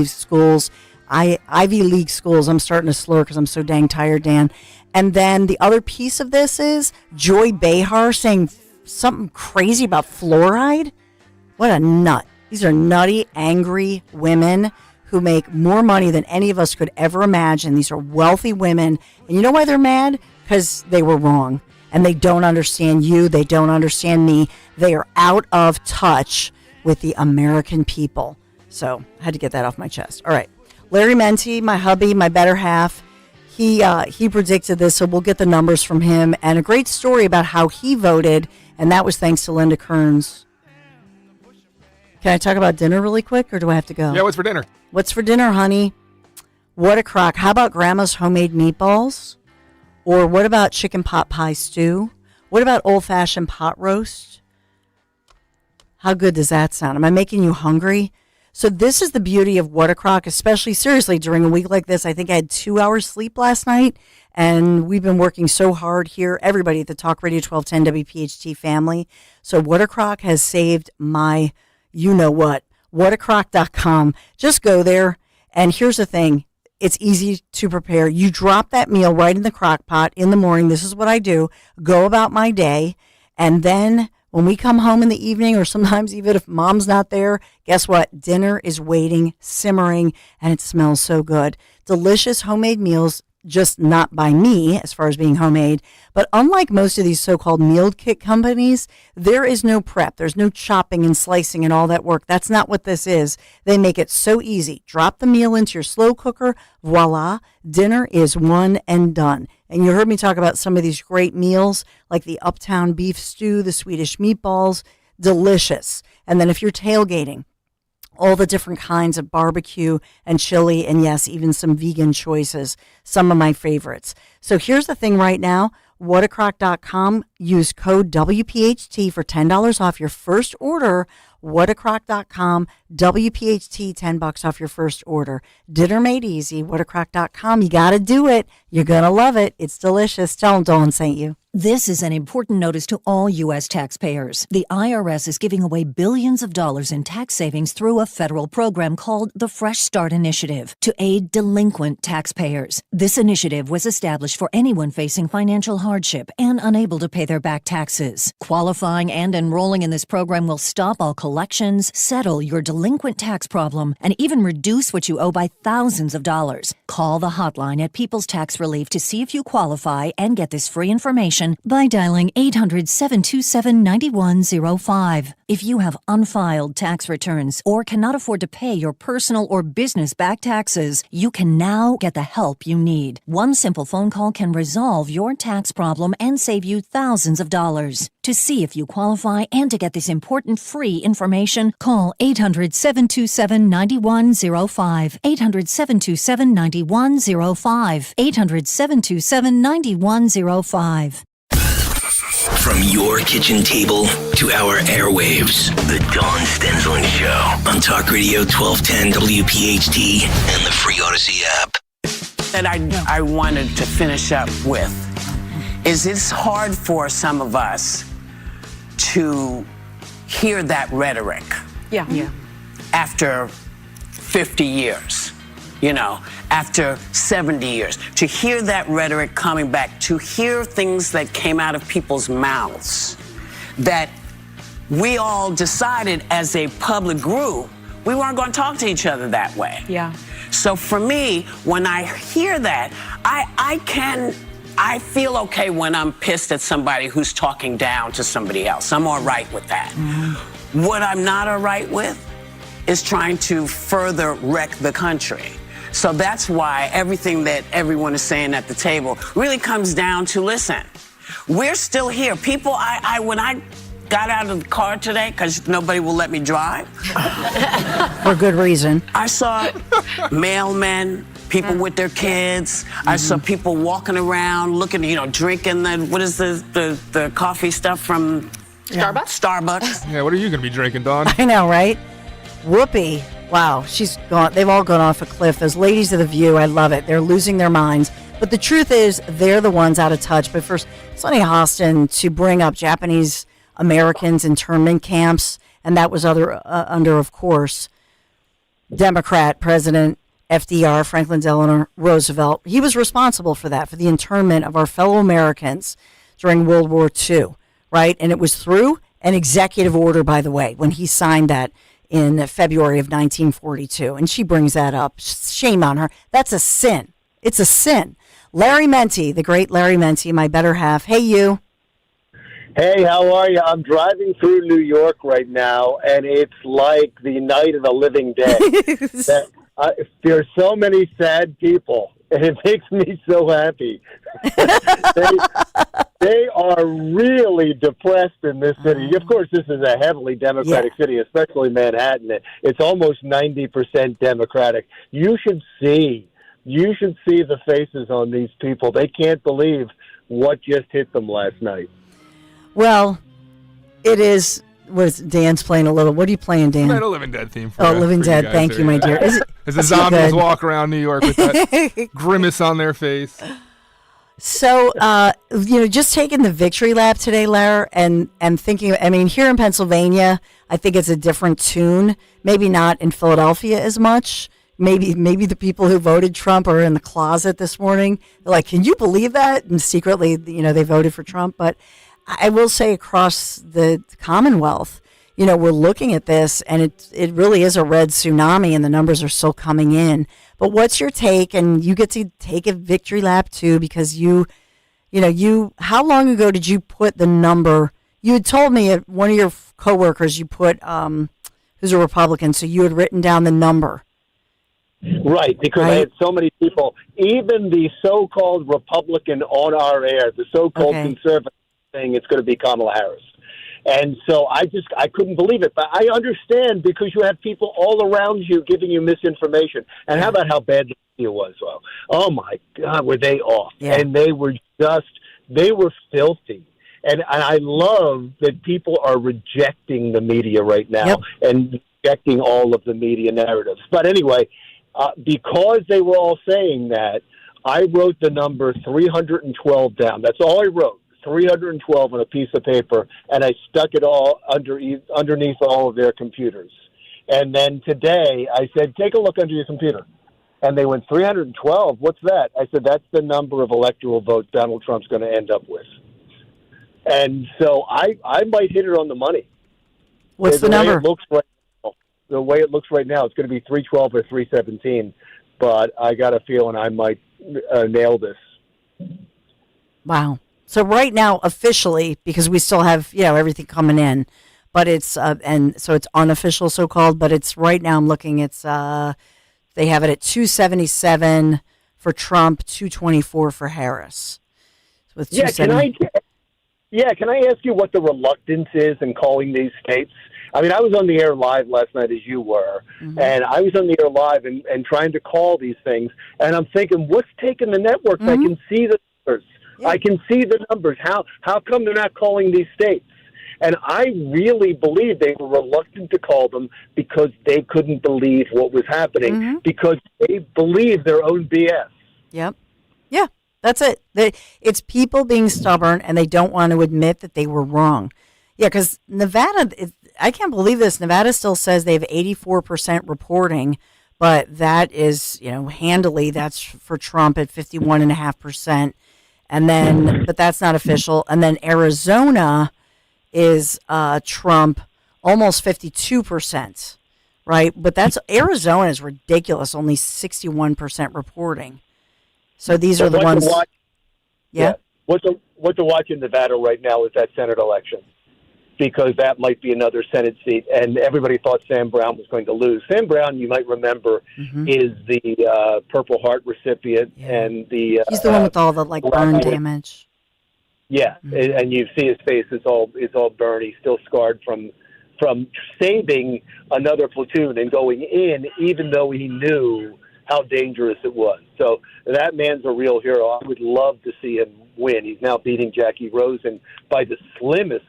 schools. Ivy League schools. I'm starting to slur because I'm so dang tired, Dan. And then the other piece of this is Joy Behar saying something crazy about fluoride. What a nut. These are nutty, angry women who make more money than any of us could ever imagine. These are wealthy women. And you know why they're mad? Because they were wrong. And they don't understand you. They don't understand me. They are out of touch with the American people. So I had to get that off my chest. All right. Larry Menti, my hubby, my better half, he predicted this, so we'll get the numbers from him. And a great story about how he voted, and that was thanks to Linda Kearns. Can I talk about dinner really quick, or do I have to go? Yeah, what's for dinner? What's for dinner, honey? What a crock. How about grandma's homemade meatballs? Or what about chicken pot pie stew? What about old-fashioned pot roast? How good does that sound? Am I making you hungry? So this is the beauty of What a Crock, especially, seriously, during a week like this. I think I had 2 hours sleep last night, and we've been working so hard here, everybody at the Talk Radio 1210 WPHT family. So What a Crock has saved my you-know-what, whatacrock.com. Just go there, and here's the thing. It's easy to prepare. You drop that meal right in the crock pot in the morning. This is what I do. Go about my day, and then when we come home in the evening, or sometimes even if mom's not there, guess what? Dinner is waiting, simmering, and it smells so good. Delicious homemade meals just not by me as far as being homemade. But unlike most of these so-called meal kit companies, there is no prep. There's no chopping and slicing and all that work. That's not what this is. They make it so easy. Drop the meal into your slow cooker. Voila. Dinner is one and done. And you heard me talk about some of these great meals like the Uptown beef stew, the Swedish meatballs. Delicious. And then if you're tailgating, all the different kinds of barbecue and chili, and yes, even some vegan choices, some of my favorites. So here's the thing right now, whatacrock.com, use code WPHT for $10 off your first order. Whatacrock.com, WPHT, $10 off your first order. Dinner made easy, whatacrock.com. You got to do it. You're going to love it. It's delicious. Tell them Dawn sent you. This is an important notice to all U.S. taxpayers. The IRS is giving away billions of dollars in tax savings through a federal program called the Fresh Start Initiative to aid delinquent taxpayers. This initiative was established for anyone facing financial hardship and unable to pay their back taxes. Qualifying and enrolling in this program will stop all collections, settle your delinquent tax problem, and even reduce what you owe by thousands of dollars. Call the hotline at People's Tax Relief to see if you qualify and get this free information by dialing 800-727-9105. If you have unfiled tax returns or cannot afford to pay your personal or business back taxes, you can now get the help you need. One simple phone call can resolve your tax problem and save you thousands of dollars. To see if you qualify and to get this important free information, call 800-727-9105. 800-727-9105. 800-727-9105. From your kitchen table to our airwaves, the Dawn Stensland Show on Talk Radio 1210 WPHT and the free Odyssey app. That I wanted to finish up with is it's hard for some of us to hear that rhetoric. Yeah. After 50 years. After 70 years, to hear that rhetoric coming back, to hear things that came out of people's mouths, that we all decided as a public group, we weren't going to talk to each other that way. Yeah. So for me, when I hear that, I feel okay when I'm pissed at somebody who's talking down to somebody else. I'm all right with that. Mm-hmm. What I'm not all right with is trying to further wreck the country. So that's why everything that everyone is saying at the table really comes down to, listen, we're still here. People, when I got out of the car today, because nobody will let me drive. For good reason. I saw mailmen, people with their kids. Mm-hmm. I saw people walking around, looking, drinking the coffee stuff from Starbucks. Yeah, what are you going to be drinking, Dawn? I know, right? Whoopi. Wow, she's gone. They've all gone off a cliff. Those ladies of the View, I love it. They're losing their minds. But the truth is, they're the ones out of touch. But for Sonny Hostin to bring up Japanese Americans internment camps, and that was under, of course, Democrat President FDR, Franklin Delano Roosevelt. He was responsible for that, for the internment of our fellow Americans during World War II, right? And it was through an executive order, by the way, when he signed that in February of 1942. And she brings that up. Shame on her. That's a sin. It's a sin. Larry Menti, the great Larry Menti, my better half. Hey, you. Hey, how are you? I'm driving through New York right now, and it's like the night of the living dead. There are so many sad people, and it makes me so happy. They are really depressed in this city. Of course, this is a heavily Democratic city, especially Manhattan. It's almost 90% Democratic. You should see the faces on these people. They can't believe what just hit them last night. Well, it is. Was Dan's playing a little? What are you playing, Dan? I had a Living Dead theme for Living Dead. Thank you, my dear. As the zombies walk around New York with that grimace on their face. So, just taking the victory lap today, Lara, and thinking, here in Pennsylvania, I think it's a different tune. Maybe not in Philadelphia as much. Maybe the people who voted Trump are in the closet this morning. They're like, can you believe that? And secretly, they voted for Trump. But I will say across the Commonwealth, we're looking at this, and it really is a red tsunami, and the numbers are still coming in. But what's your take? And you get to take a victory lap too, because how long ago did you put the number? You had told me at one of your coworkers you put who's a Republican, so you had written down the number. Right, because I had so many people, even the so-called Republican on our air, the so-called conservative, saying it's going to be Kamala Harris. And so I couldn't believe it. But I understand, because you have people all around you giving you misinformation. And how about how bad the media was? Well, oh, my God, were they off. Yeah. And they were filthy. And I love that people are rejecting the media right now and rejecting all of the media narratives. But anyway, because they were all saying that, I wrote the number 312 down. That's all I wrote, 312 on a piece of paper, and I stuck it all underneath all of their computers. And then today I said, take a look under your computer. And they went, 312? What's that? I said, that's the number of electoral votes Donald Trump's going to end up with. And so I might hit it on the money. What's the number? The way it looks right now, it's going to be 312 or 317. But I got a feeling I might nail this. Wow. So right now, officially, because we still have everything coming in, but it's and so it's unofficial, so called. But it's right now. I'm looking. It's they have it at 277 for Trump, 224 for Harris. With can I ask you what the reluctance is in calling these states? I mean, I was on the air live last night, as you were, and I was on the air live and trying to call these things, and I'm thinking, what's taking the networks? I can see the numbers. Yeah. I can see the numbers. How come they're not calling these states? And I really believe they were reluctant to call them because they couldn't believe what was happening, because they believe their own BS. Yep. Yeah, that's it. It's people being stubborn, and they don't want to admit that they were wrong. Yeah, because Nevada, I can't believe this. Nevada still says they have 84% reporting, but that is, handily, that's for Trump at 51.5%. And then, but that's not official. And then Arizona is Trump almost 52%, right? But Arizona is ridiculous, only 61% reporting. So these are the ones. What to watch in Nevada right now is that Senate election, because that might be another Senate seat, and everybody thought Sam Brown was going to lose. Sam Brown, you might remember, is the Purple Heart recipient, and he's the one with all the burn damage. Yeah, and you see his face is all burned. He's still scarred from saving another platoon and going in, even though he knew how dangerous it was. So that man's a real hero. I would love to see him win. He's now beating Jackie Rosen by the slimmest.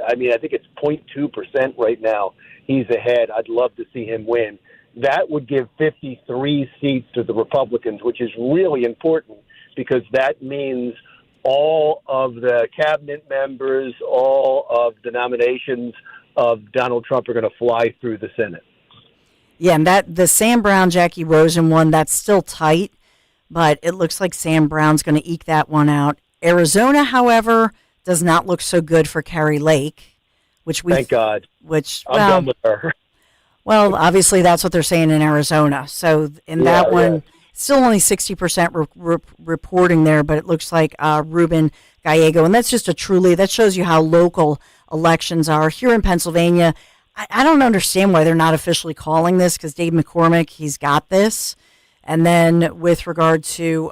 I mean, I think it's 0.2% right now. He's ahead. I'd love to see him win. That would give 53 seats to the Republicans, which is really important, because that means all of the cabinet members, all of the nominations of Donald Trump are going to fly through the Senate. Yeah, and the Sam Brown, Jackie Rosen one, that's still tight, but it looks like Sam Brown's going to eke that one out. Arizona, however, does not look so good for Carrie Lake, thank God. I'm done with her. Well, obviously that's what they're saying in Arizona. So in that one, still only 60% reporting there, but it looks like Ruben Gallego, and that's just that shows you how local elections are here in Pennsylvania. I don't understand why they're not officially calling this, because Dave McCormick, he's got this. And then with regard to,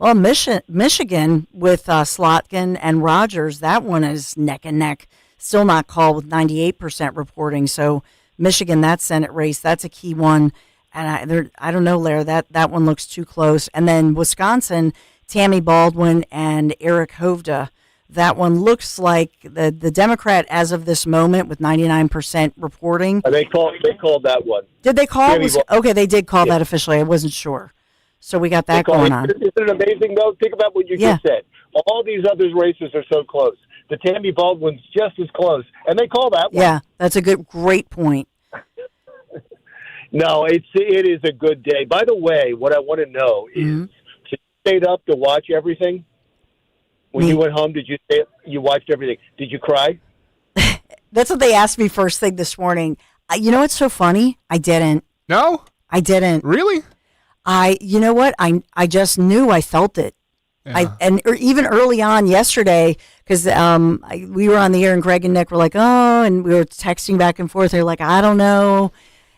Michigan with Slotkin and Rogers, that one is neck and neck. Still not called with 98% reporting. So Michigan, that Senate race, that's a key one. And I don't know, Larry, that one looks too close. And then Wisconsin, Tammy Baldwin and Eric Hovda. That one looks like the Democrat as of this moment with 99% reporting. They called that one. Did they call? Okay, they did call that officially. I wasn't sure. So we got that going on. Isn't it amazing, though? Think about what you just said. All these other races are so close. The Tammy Baldwin's just as close, and they call that one. Yeah, that's a great point. No, it is a good day. By the way, what I want to know is, you stayed up to watch everything? When you went home, you watched everything? Did you cry? That's what they asked me first thing this morning. You know what's so funny? I didn't. No? I didn't. Really? You know what? I just knew. I felt it. Yeah. Even early on yesterday, because we were on the air and Greg and Nick were like, oh, and we were texting back and forth. They're like, I don't know.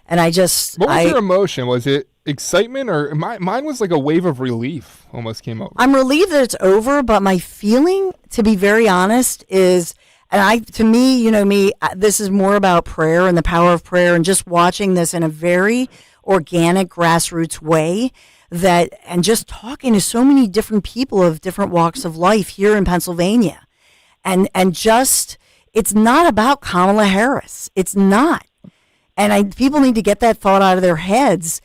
And I just. What was your emotion? Was it excitement or mine was like a wave of relief almost came over? I'm relieved that it's over, but my feeling, to be very honest, is. And to me, you know me, this is more about prayer and the power of prayer and just watching this in a very organic, grassroots way and just talking to so many different people of different walks of life here in Pennsylvania. And just, it's not about Kamala Harris. It's not. And people need to get that thought out of their heads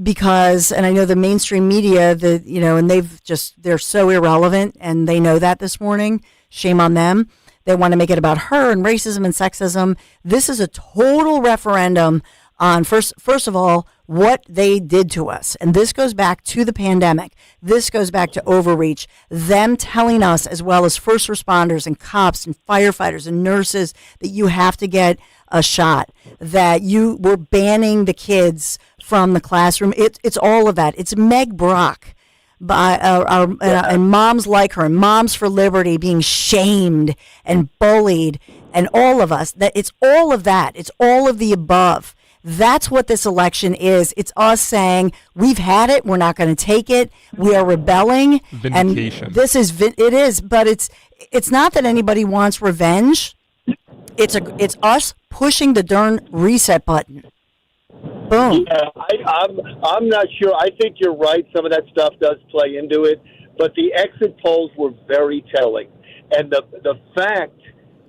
because, and I know the mainstream media, and they're so irrelevant and they know that this morning. Shame on them. They want to make it about her and racism and sexism. This is a total referendum on, first of all, what they did to us. And this goes back to the pandemic. This goes back to overreach. Them telling us, as well as first responders and cops and firefighters and nurses, that you have to get a shot, that you were banning the kids from the classroom. It's all of that. It's Meg Brock. And moms like her and Moms for Liberty being shamed and bullied and all of us, that it's all of that. It's all of the above. That's what this election is. It's us saying we've had it. We're not going to take it. We are rebelling. Vindication. And this is, it is, but it's not that anybody wants revenge. It's us pushing the darn reset button. Boom. Yeah, I'm not sure. I think you're right. Some of that stuff does play into it, but the exit polls were very telling, and the fact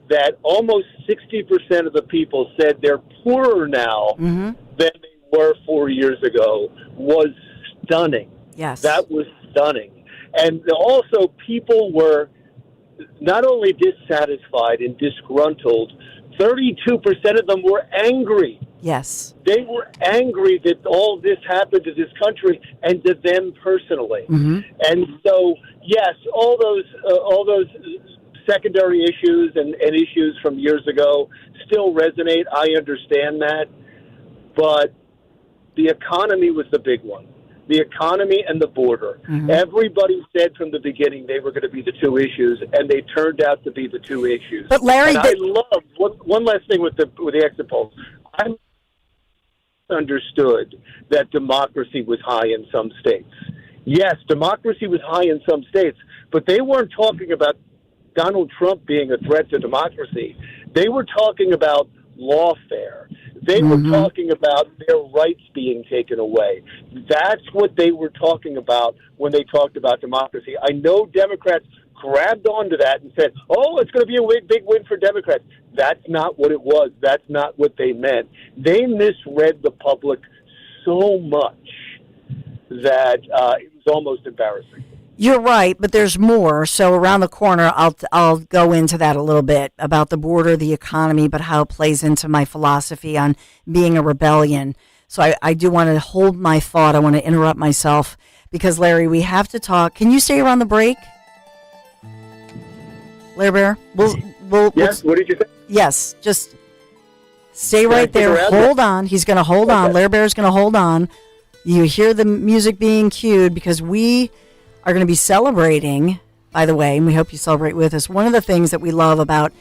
that almost 60% of the people said they're poorer now than they were 4 years ago was stunning. Yes, that was stunning, and also people were not only dissatisfied and disgruntled. 32% of them were angry. Yes. They were angry that all this happened to this country and to them personally. Mm-hmm. And so, yes, all those secondary issues and issues from years ago still resonate. I understand that. But the economy was the big one. The economy and the border. Mm-hmm. Everybody said from the beginning they were going to be the two issues, and they turned out to be the two issues. But Larry, I love one last thing with the exit polls. I understood that democracy was high in some states. Yes, democracy was high in some states, but they weren't talking about Donald Trump being a threat to democracy. They were talking about lawfare. They were talking about their rights being taken away. That's what they were talking about when they talked about democracy. I know Democrats grabbed onto that and said, oh, it's going to be a big win for Democrats. That's not what it was. That's not what they meant. They misread the public so much that it was almost embarrassing. You're right, but there's more. So around the corner, I'll go into that a little bit about the border, the economy, but how it plays into my philosophy on being a rebellion. So I do want to hold my thought. I want to interrupt myself because, Larry, we have to talk. Can you stay around the break? Larry Bear? Yes, what did you say? Yes, just stay right there. Hold on. He's going to hold on. Larry Bear's going to hold on. You hear the music being cued because we are going to be celebrating, by the way, and we hope you celebrate with us. One of the things that we love about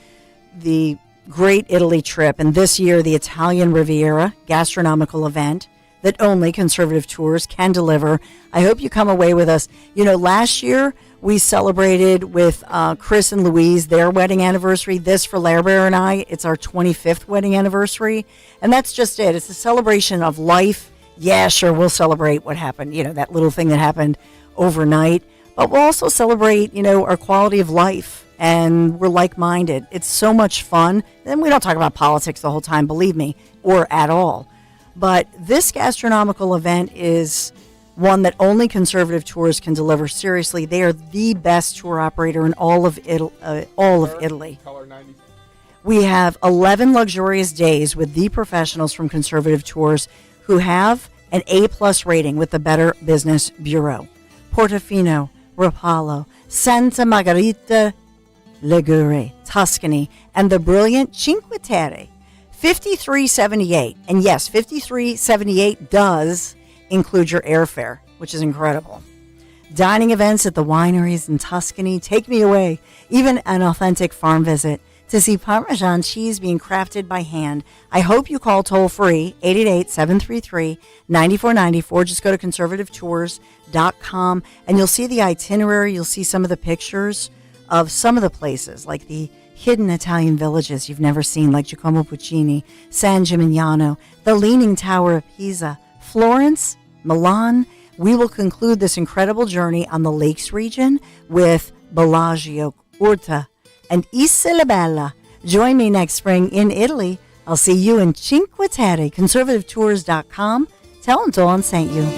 the Great Italy trip, and this year the Italian Riviera gastronomical event that only Conservative Tours can deliver. I hope you come away with us. You know, last year we celebrated with Chris and Louise their wedding anniversary. This for Larry Bear and I, it's our 25th wedding anniversary, and that's just it. It's a celebration of life. Yeah, sure, we'll celebrate what happened, you know, that little thing that happened overnight, but we'll also celebrate, you know, our quality of life, and we're like-minded. It's so much fun. And we don't talk about politics the whole time, believe me, or at all. But this gastronomical event is one that only Conservative Tours can deliver. Seriously, they are the best tour operator in all of Italy. We have 11 luxurious days with the professionals from Conservative Tours who have an A+ rating with the Better Business Bureau. Portofino, Rapallo, Santa Margherita, Ligure, Tuscany, and the brilliant Cinque Terre. $53.78. And yes, $53.78 does include your airfare, which is incredible. Dining events at the wineries in Tuscany, take me away. Even an authentic farm visit to see Parmesan cheese being crafted by hand. I hope you call toll-free, 888-733-9494. Just go to conservativetours.com, and you'll see the itinerary. You'll see some of the pictures of some of the places, like the hidden Italian villages you've never seen, like Giacomo Puccini, San Gimignano, the Leaning Tower of Pisa, Florence, Milan. We will conclude this incredible journey on the Lakes region with Bellagio, Urta, and Isola Bella. Join me next spring in Italy. I'll see you in Cinque Terre, conservativetours.com. Tell them Dawn sent you.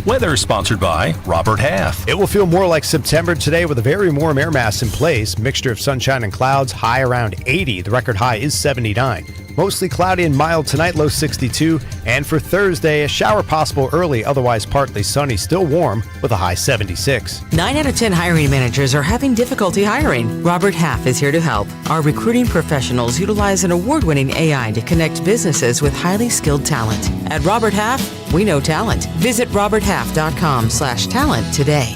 Weather sponsored by Robert Half. It will feel more like September today with a very warm air mass in place. Mixture of sunshine and clouds, high around 80. The record high is 79. Mostly cloudy and mild tonight, low 62. And for Thursday, a shower possible early, otherwise partly sunny, still warm with a high 76. 9 out of 10 hiring managers are having difficulty hiring. Robert Half is here to help. Our recruiting professionals utilize an award-winning AI to connect businesses with highly skilled talent. At Robert Half, we know talent. Visit roberthalf.com/talent today.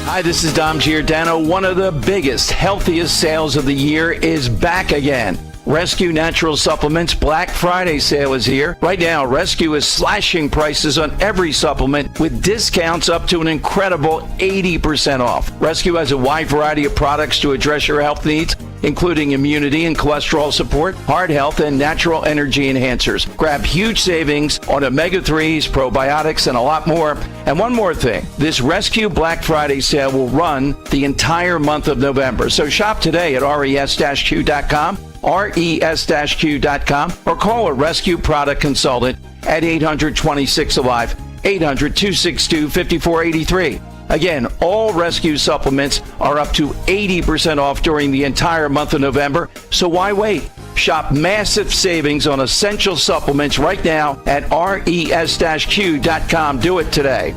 Hi, this is Dom Giordano. One of the biggest, healthiest sales of the year is back again. Rescue Natural Supplements Black Friday sale is here. Right now, Rescue is slashing prices on every supplement with discounts up to an incredible 80% off. Rescue has a wide variety of products to address your health needs, including immunity and cholesterol support, heart health, and natural energy enhancers. Grab huge savings on omega-3s, probiotics, and a lot more. And one more thing, this Rescue Black Friday sale will run the entire month of November. So shop today at res-q.com, res-q.com, or call a Rescue product consultant at 800-26-ALIVE, 800-262-5483. Again, all Rescue supplements are up to 80% off during the entire month of November, so why wait? Shop massive savings on essential supplements right now at res-q.com. Do it today.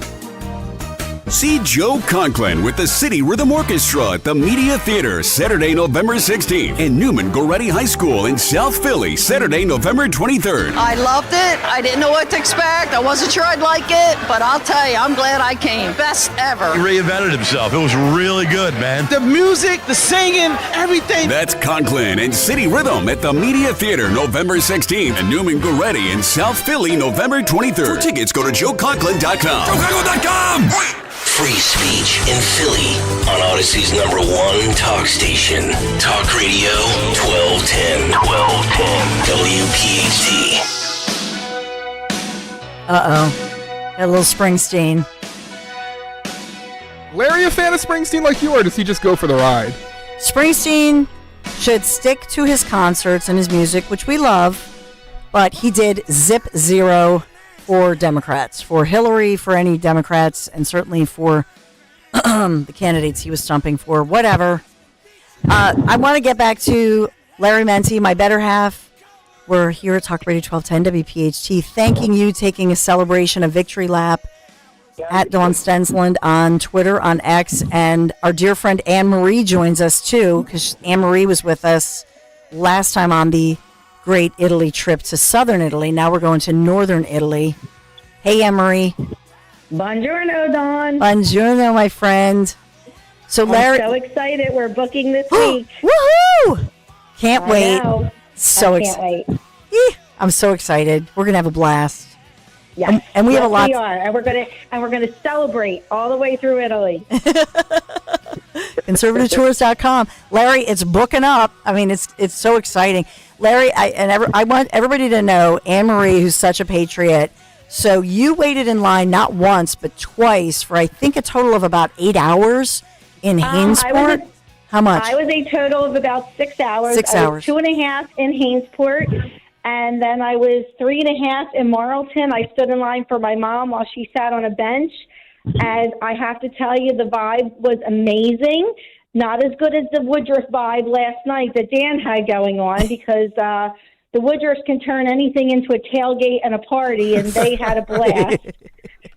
See Joe Conklin with the City Rhythm Orchestra at the Media Theater Saturday, November 16th, and Newman Goretti High School in South Philly Saturday, November 23rd. I loved it. I didn't know what to expect. I wasn't sure I'd like it, but I'll tell you, I'm glad I came. Best ever. He reinvented himself. It was really good, man. The music, the singing, everything. That's Conklin and City Rhythm at the Media Theater November 16th, and Newman Goretti in South Philly November 23rd. For tickets, go to joeconklin.com. joeconklin.com! Free speech in Philly on Odyssey's #1 talk station. Talk Radio 1210. WPHT. Uh-oh. Got a little Springsteen. Larry, a fan of Springsteen like you, or does he just go for the ride? Springsteen should stick to his concerts and his music, which we love, but he did zip zero for Democrats, for Hillary, for any Democrats, and certainly for the candidates he was stumping for, whatever. I want to get back to Larry Menti, my better half. We're here at Talk Radio 1210 WPHT, thanking you, taking a celebration, a victory lap at Dawn Stensland on Twitter, on X, and our dear friend Anne-Marie joins us too, because Anne-Marie was with us last time on the great Italy trip to southern Italy. Now we're going to northern Italy. Hey, Anne-Marie. Buongiorno, Dawn. Buongiorno, my friend. So Larry, I'm so excited. We're booking this week. Woohoo! Can't wait. Know. So I can't wait. I'm so excited. We're gonna have a blast. Yes. And we have a lot. We are, and we're gonna celebrate all the way through Italy. Conservativetours.com. Larry, it's booking up. I mean, it's so exciting. Larry, I want everybody to know, Anne-Marie, who's such a patriot. So you waited in line not once, but twice for, I think, a total of about 8 hours in Hainesport. How much? I was a total of about 6 hours. 6 I hours. was 2.5 in Hainesport, and then I was 3.5 in Marlton. I stood in line for my mom while she sat on a bench. And I have to tell you, the vibe was amazing. Not as good as the Woodruff vibe last night that Dan had going on, because the Woodruffs can turn anything into a tailgate and a party, and they had a blast.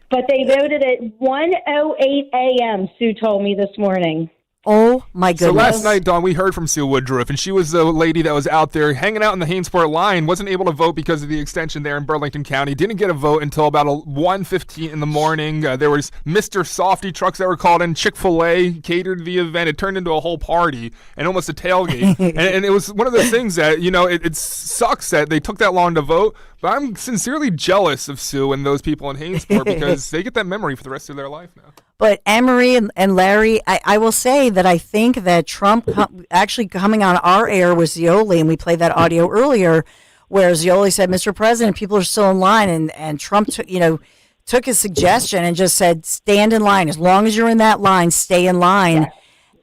But they voted at 1:08 a.m., Sue told me this morning. Oh, my goodness. So last night, Dawn, we heard from Sue Woodruff, and she was the lady that was out there hanging out in the Hainesport line, wasn't able to vote because of the extension there in Burlington County, didn't get a vote until about 1:15 in the morning. There was Mr. Softy trucks that were called in. Chick-fil-A catered the event. It turned into a whole party and almost a tailgate. and it was one of those things that, it sucks that they took that long to vote, but I'm sincerely jealous of Sue and those people in Hainesport because they get that memory for the rest of their life now. But Anne-Marie and Larry, I will say that I think that Trump actually coming on our air was Zioli, and we played that audio earlier where Zioli said, Mr. President, people are still in line, and Trump took his suggestion and just said, stand in line. As long as you're in that line, stay in line. Yes.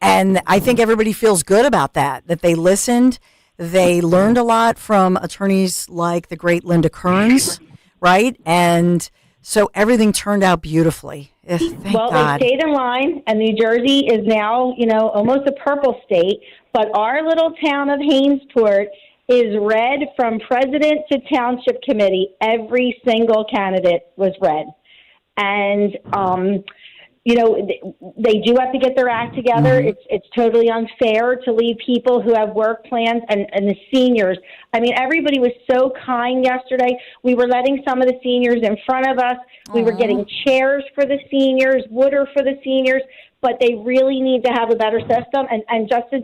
And I think everybody feels good about that they listened. They learned a lot from attorneys like the great Linda Kearns, right? And so everything turned out beautifully. Thank God. They stayed in line, and New Jersey is now, almost a purple state. But our little town of Hainesport is red from president to township committee. Every single candidate was red. And, they do have to get their act together. Mm-hmm. It's totally unfair to leave people who have work plans and the seniors. I mean, everybody was so kind yesterday. We were letting some of the seniors in front of us. We were getting chairs for the seniors, water for the seniors, but they really need to have a better system. And just as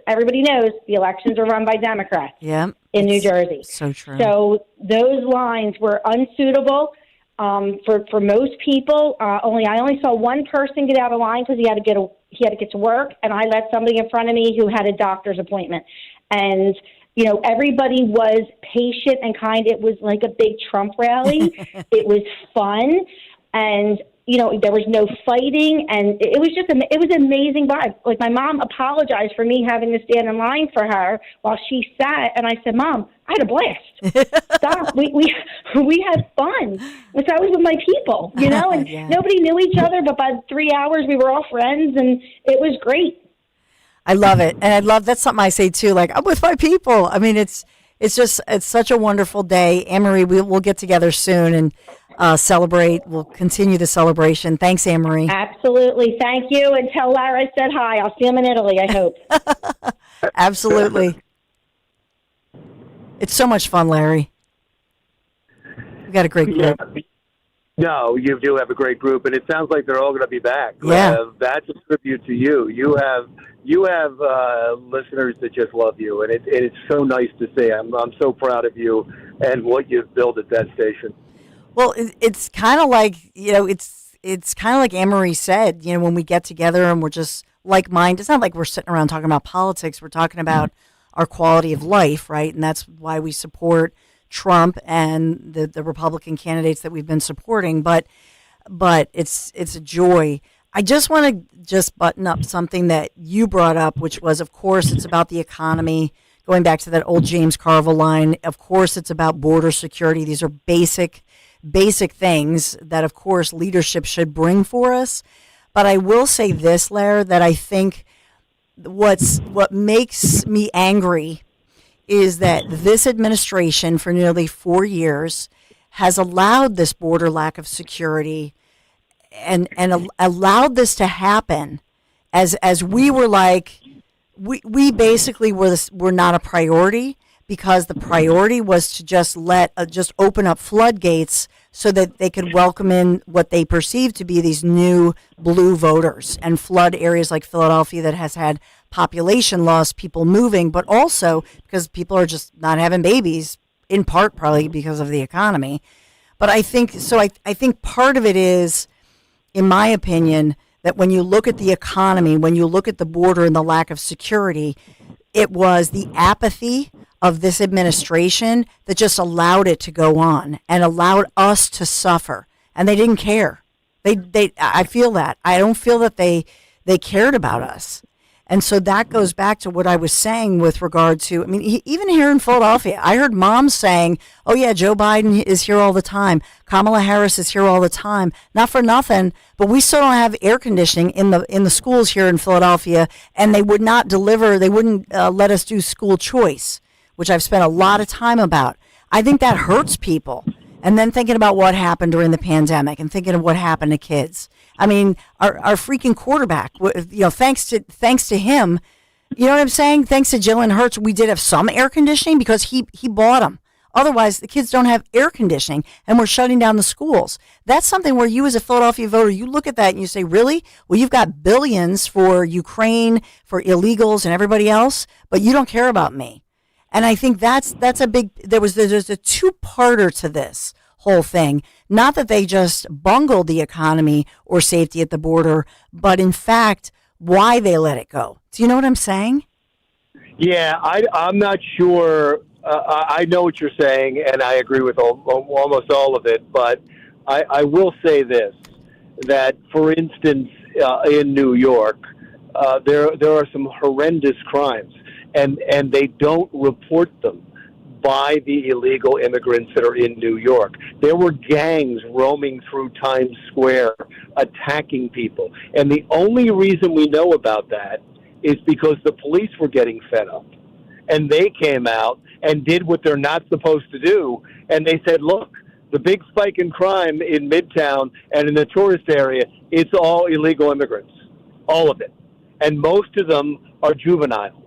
everybody knows, the elections are run by Democrats in New Jersey. So true. So those lines were unsuitable. For most people, I only saw one person get out of line because he had to get to work, and I let somebody in front of me who had a doctor's appointment. And everybody was patient and kind. It was like a big Trump rally. It was fun, and there was no fighting, and it was just it was an amazing vibe. Like, my mom apologized for me having to stand in line for her while she sat, and I said, Mom, I had a blast. Stop. We had fun. So I was with my people, and nobody knew each other, but by 3 hours we were all friends, and it was great. I love it. And that's something I say too, like, I'm with my people. I mean, it's such a wonderful day. Anne-Marie, we'll get together soon and celebrate. We'll continue the celebration. Thanks, Anne-Marie. Absolutely. Thank you. And tell Lara I said hi. I'll see him in Italy, I hope. Absolutely. It's so much fun, Larry. We've got a great group. Yeah. No, you do have a great group, and it sounds like they're all going to be back. Yeah. That's a tribute to you. You have listeners that just love you, and it's so nice to see. I'm so proud of you and what you've built at that station. Well, it's kind of like, it's kind of like Anne-Marie said, when we get together and we're just like-minded. It's not like we're sitting around talking about politics. We're talking about our quality of life, right? And that's why we support Trump and the Republican candidates that we've been supporting. But it's a joy. I just want to button up something that you brought up, which was, of course, it's about the economy. Going back to that old James Carville line, of course, it's about border security. These are basic things that, of course, leadership should bring for us. But I will say this, Lair, that I think what makes me angry is that this administration for nearly 4 years has allowed this border lack of security and allowed this to happen as we were like, we basically were not a priority, because the priority was to just just open up floodgates so that they could welcome in what they perceive to be these new blue voters and flood areas like Philadelphia that has had population loss, people moving, but also because people are just not having babies, in part probably because of the economy. But I think part of it is, in my opinion, that when you look at the economy, when you look at the border and the lack of security, it was the apathy of this administration that just allowed it to go on and allowed us to suffer. And they didn't care. I feel that. I don't feel that they cared about us. And so that goes back to what I was saying with regard to, even here in Philadelphia, I heard moms saying, oh yeah, Joe Biden is here all the time. Kamala Harris is here all the time. Not for nothing, but we still don't have air conditioning in the schools here in Philadelphia, and they would not deliver, they wouldn't let us do school choice, which I've spent a lot of time about. I think that hurts people. And then thinking about what happened during the pandemic and thinking of what happened to kids. I mean, our freaking quarterback, thanks to him, you know what I'm saying? Thanks to Jalen Hurts, we did have some air conditioning because he bought them. Otherwise, the kids don't have air conditioning, and we're shutting down the schools. That's something where you as a Philadelphia voter, you look at that and you say, really? Well, you've got billions for Ukraine, for illegals and everybody else, but you don't care about me. And I think that's a big, there's a two-parter to this whole thing. Not that they just bungled the economy or safety at the border, but in fact, why they let it go. Do you know what I'm saying? Yeah, I'm not sure. I know what you're saying, and I agree with almost all of it. But I will say this, that, for instance, in New York, there are some horrendous crimes, and they don't report them by the illegal immigrants that are in New York. There were gangs roaming through Times Square, attacking people. And the only reason we know about that is because the police were getting fed up. And they came out and did what they're not supposed to do. And they said, look, the big spike in crime in Midtown and in the tourist area, it's all illegal immigrants, all of it. And most of them are juveniles.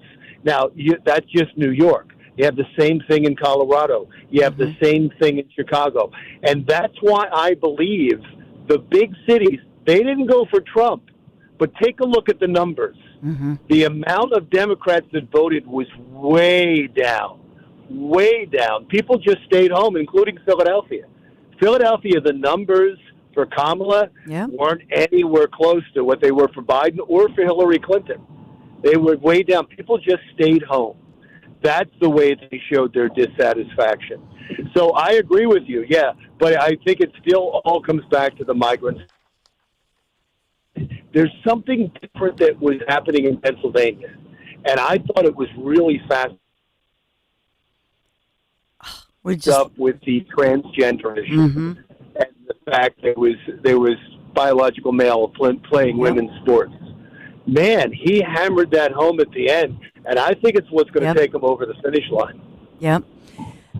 Now, that's just New York. You have the same thing in Colorado. You have the same thing in Chicago. And that's why I believe the big cities, they didn't go for Trump. But take a look at the numbers. The amount of Democrats that voted was way down, way down. People just stayed home, including Philadelphia. Philadelphia, the numbers for Kamala weren't anywhere close to what they were for Biden or for Hillary Clinton. They were way down. People just stayed home. That's the way they showed their dissatisfaction. So I agree with you, yeah, but I think it still all comes back to the migrants. There's something different that was happening in Pennsylvania, and I thought it was really fast. Up with the transgender issue and the fact that there was biological male playing women's sports. Man, he hammered that home at the end, and I think it's what's going to take him over the finish line. Yep.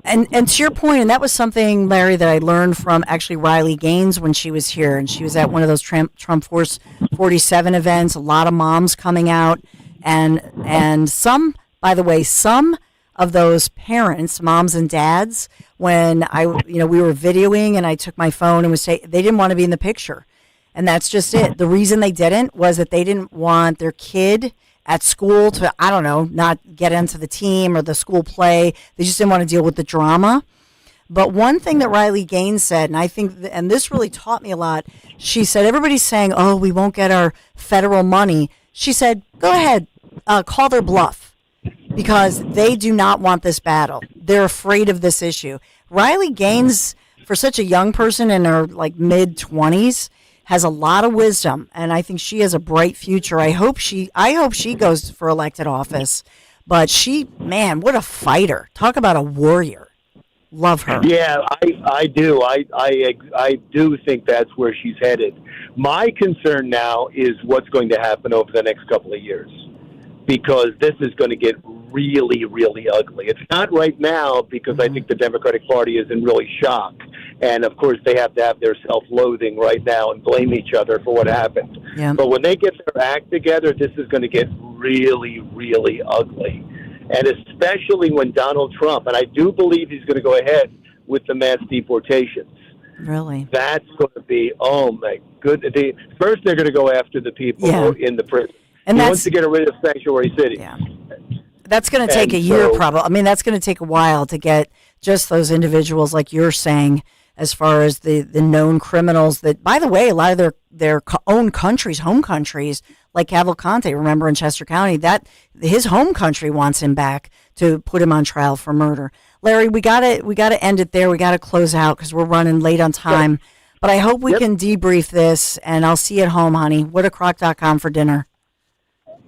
And to your point, and that was something, Larry, that I learned from actually Riley Gaines when she was here, and she was at one of those Trump Force 47 events, a lot of moms coming out, and some, by the way, some of those parents, moms and dads, when we were videoing and I took my phone and was saying they didn't want to be in the picture. And that's just it. The reason they didn't was that they didn't want their kid at school to, I don't know, not get into the team or the school play. They just didn't want to deal with the drama. But one thing that Riley Gaines said, and I think, and this really taught me a lot, she said, everybody's saying, oh, we won't get our federal money. She said, go ahead, call their bluff, because they do not want this battle. They're afraid of this issue. Riley Gaines, for such a young person in her mid-20s, has a lot of wisdom, and I think she has a bright future. I hope she goes for elected office. But man, what a fighter. Talk about a warrior. Love her. Yeah, I do. I do think that's where she's headed. My concern now is what's going to happen over the next couple of years, because this is going to get really, really ugly. It's not right now because I think the Democratic Party is in really shock. And, of course, they have to have their self-loathing right now and blame each other for what happened. Yeah. But when they get their act together, this is going to get really, really ugly. And especially when Donald Trump, and I do believe he's going to go ahead with the mass deportations. Really? That's going to be, oh, my goodness. First, they're going to go after the people who are in the prison. And he wants to get rid of sanctuary cities. Yeah. That's going to take a year, probably. I mean, that's going to take a while to get just those individuals, like you're saying, as far as the known criminals that, by the way, a lot of their own countries, home countries, like Cavalcante, remember in Chester County, that his home country wants him back to put him on trial for murder. Larry, we gotta end it there. We gotta close out because we're running late on time. Yep. But I hope we can debrief this, and I'll see you at home, honey. Whatacrock.com for dinner.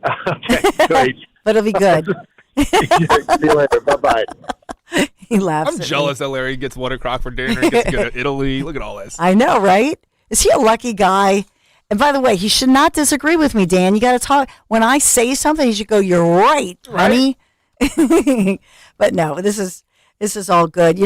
Okay, great. But it'll be good. See you later. Bye-bye. He laughs. I'm jealous that Larry gets 1 o'clock for dinner. He gets to go to Italy. Look at all this. I know, right? Is he a lucky guy? And by the way, he should not disagree with me, Dan. You got to talk. When I say something, he should go, "You're right, honey." But no, this is This is all good.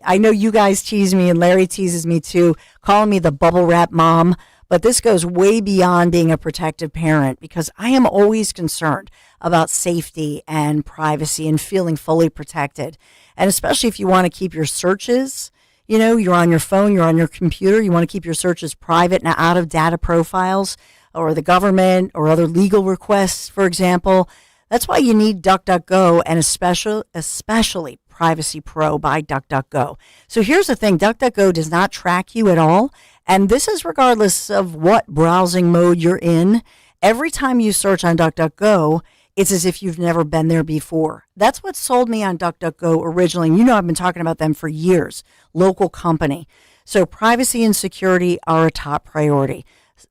I know you guys tease me, and Larry teases me too, calling me the bubble wrap mom. But this goes way beyond being a protective parent, because I am always concerned about safety and privacy and feeling fully protected. And especially if you want to keep your searches, you're on your phone, you're on your computer, you want to keep your searches private and out of data profiles or the government or other legal requests, for example. That's why you need DuckDuckGo, and especially Privacy Pro by DuckDuckGo. So here's the thing, DuckDuckGo does not track you at all. And this is regardless of what browsing mode you're in. Every time you search on DuckDuckGo, it's as if you've never been there before. That's what sold me on DuckDuckGo originally. And I've been talking about them for years. Local company. So privacy and security are a top priority.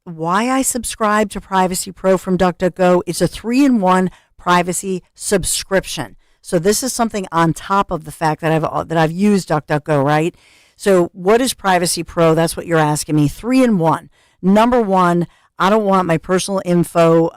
Why I subscribe to Privacy Pro from DuckDuckGo, it's a 3-in-1 privacy subscription. So this is something on top of the fact that I've used DuckDuckGo, right? So what is Privacy Pro? That's what you're asking me. 3-in-1. Number one, I don't want my personal info,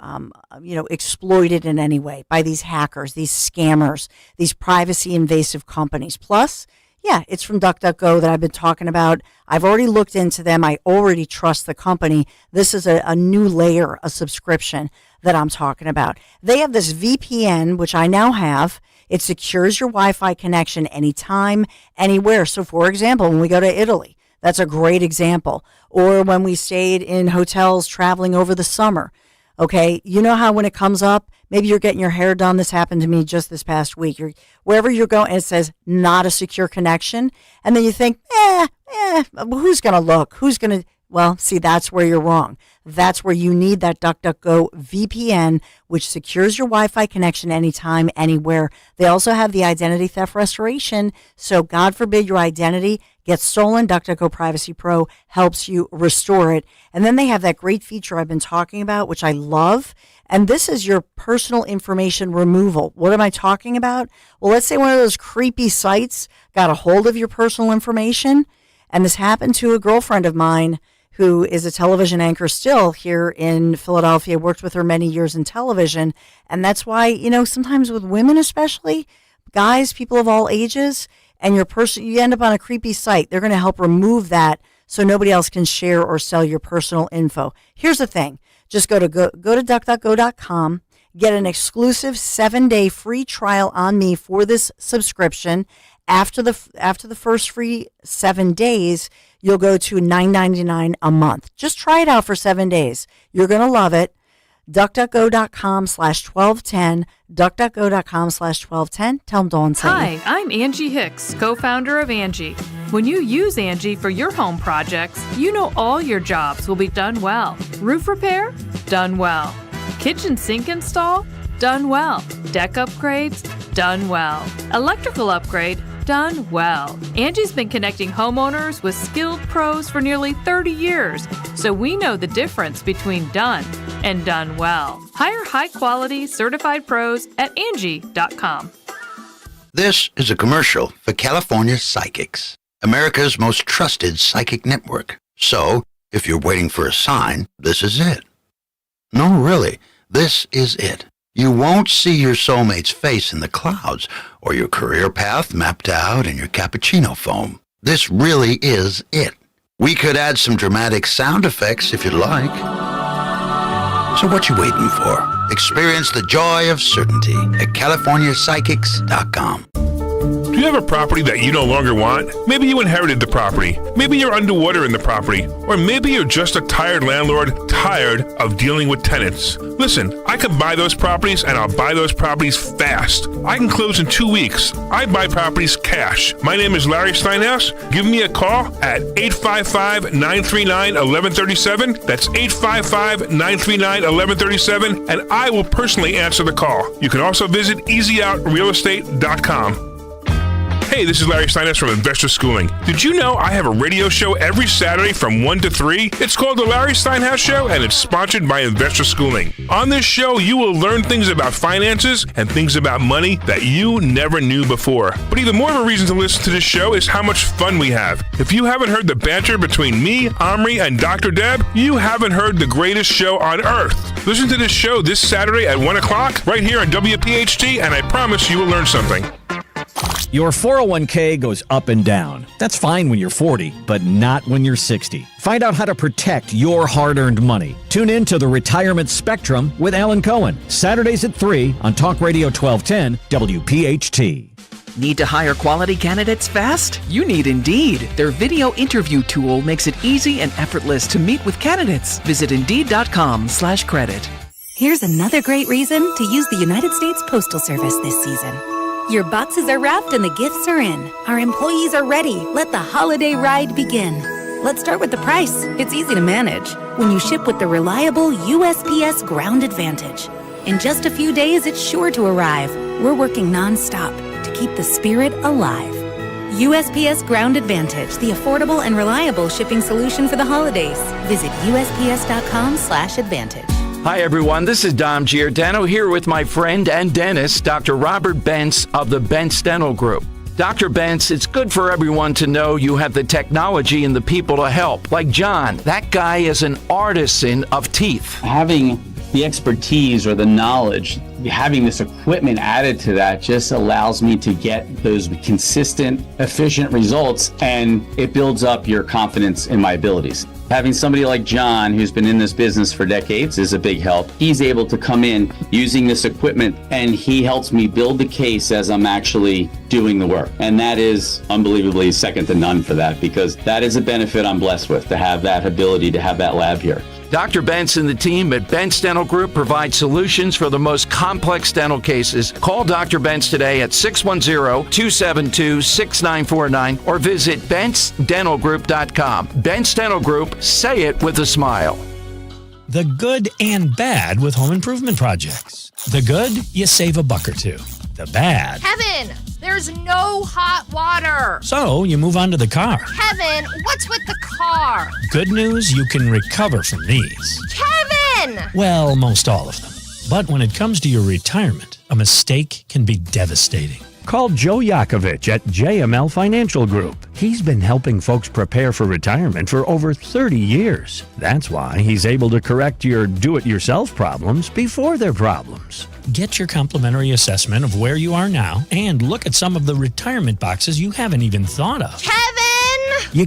exploited in any way by these hackers, these scammers, these privacy invasive companies. Plus, it's from DuckDuckGo that I've been talking about. I've already looked into them. I already trust the company. This is a new layer, a subscription that I'm talking about. They have this VPN, which I now have. It secures your Wi-Fi connection anytime, anywhere. So, for example, when we go to Italy, that's a great example. Or when we stayed in hotels traveling over the summer. Okay, you know how when it comes up, maybe you're getting your hair done. This happened to me just this past week. Wherever you're going, it says not a secure connection. And then you think, who's going to look? Well, see, that's where you're wrong. That's where you need that DuckDuckGo VPN, which secures your Wi-Fi connection anytime, anywhere. They also have the identity theft restoration. So God forbid your identity gets stolen. DuckDuckGo Privacy Pro helps you restore it. And then they have that great feature I've been talking about, which I love. And this is your personal information removal. What am I talking about? Well, let's say one of those creepy sites got a hold of your personal information. And this happened to a girlfriend of mine who is a television anchor still here in Philadelphia, worked with her many years in television. And that's why, sometimes with women especially, guys, people of all ages, and you end up on a creepy site. They're going to help remove that so nobody else can share or sell your personal info. Here's the thing. Just go to DuckDuckGo.com, get an exclusive 7-day free trial on me for this subscription. After the first free 7 days, you'll go to $9.99 a month. Just try it out for 7 days. You're going to love it. DuckDuckGo.com/1210. DuckDuckGo.com/1210. Tell them Dawn sent you. Hi, I'm Angie Hicks, co-founder of Angie. When you use Angie for your home projects, you know all your jobs will be done well. Roof repair? Done well. Kitchen sink install? Done well. Deck upgrades? Done well. Electrical upgrade? Done well. Angie's been connecting homeowners with skilled pros for nearly 30 years, so we know the difference between done and done well. Hire high-quality, certified pros at Angie.com. This is a commercial for California Psychics, America's most trusted psychic network. So, if you're waiting for a sign, this is it. No, really, this is it. You won't see your soulmate's face in the clouds or your career path mapped out in your cappuccino foam. This really is it. We could add some dramatic sound effects if you'd like. So what you waiting for? Experience the joy of certainty at CaliforniaPsychics.com. Do you have a property that you no longer want? Maybe you inherited the property. Maybe you're underwater in the property. Or maybe you're just a tired landlord, tired of dealing with tenants. Listen, I can buy those properties, and I'll buy those properties fast. I can close in 2 weeks. I buy properties cash. My name is Larry Steinhaus. Give me a call at 855-939-1137. That's 855-939-1137, and I will personally answer the call. You can also visit EasyOutRealEstate.com. Hey, this is Larry Steinhaus from Investor Schooling. Did you know I have a radio show every Saturday from 1 to 3? It's called The Larry Steinhaus Show, and it's sponsored by Investor Schooling. On this show, you will learn things about finances and things about money that you never knew before. But even more of a reason to listen to this show is how much fun we have. If you haven't heard the banter between me, Omri, and Dr. Deb, you haven't heard the greatest show on earth. Listen to this show this Saturday at 1 o'clock right here on WPHT, and I promise you will learn something. Your 401k goes up and down. That's fine when you're 40, but not when you're 60. Find out how to protect your hard-earned money. Tune in to the Retirement Spectrum with Alan Cohen, Saturdays at 3 on Talk Radio 1210 WPHT. Need to hire quality candidates fast? You need Indeed. Their video interview tool makes it easy and effortless to meet with candidates. Visit Indeed.com/credit. Here's another great reason to use the United States Postal Service this season. Your boxes are wrapped and the gifts are in. Our employees are ready. Let the holiday ride begin. Let's start with the price. It's easy to manage when you ship with the reliable USPS Ground Advantage. In just a few days, it's sure to arrive. We're working nonstop to keep the spirit alive. USPS Ground Advantage, the affordable and reliable shipping solution for the holidays. Visit USPS.com/advantage. Hi, everyone. This is Dom Giordano here with my friend and dentist, Dr. Robert Bentz of the Bentz Dental Group. Dr. Bentz, it's good for everyone to know you have the technology and the people to help. Like John, that guy is an artisan of teeth. Having the expertise or the knowledge, having this equipment added to that just allows me to get those consistent, efficient results, and it builds up your confidence in my abilities. Having somebody like John, who's been in this business for decades, is a big help. He's able to come in using this equipment, and he helps me build the case as I'm actually doing the work. And that is unbelievably second to none for that, because that is a benefit I'm blessed with, to have that ability, to have that lab here. Dr. Bentz and the team at Bentz Dental Group provide solutions for the most complex dental cases. Call Dr. Bentz today at 610-272-6949 or visit BentzDentalGroup.com. Bentz Dental Group, say it with a smile. The good and bad with home improvement projects. The good, you save a buck or two. The bad. Kevin, there's no hot water. So you move on to the car. Kevin, what's with the car? Good news, you can recover from these. Kevin! Well, most all of them. But when it comes to your retirement, a mistake can be devastating. Call Joe Yakovich at JML Financial Group. He's been helping folks prepare for retirement for over 30 years. That's why he's able to correct your do-it-yourself problems before they're problems. Get your complimentary assessment of where you are now and look at some of the retirement boxes you haven't even thought of. Kevin! You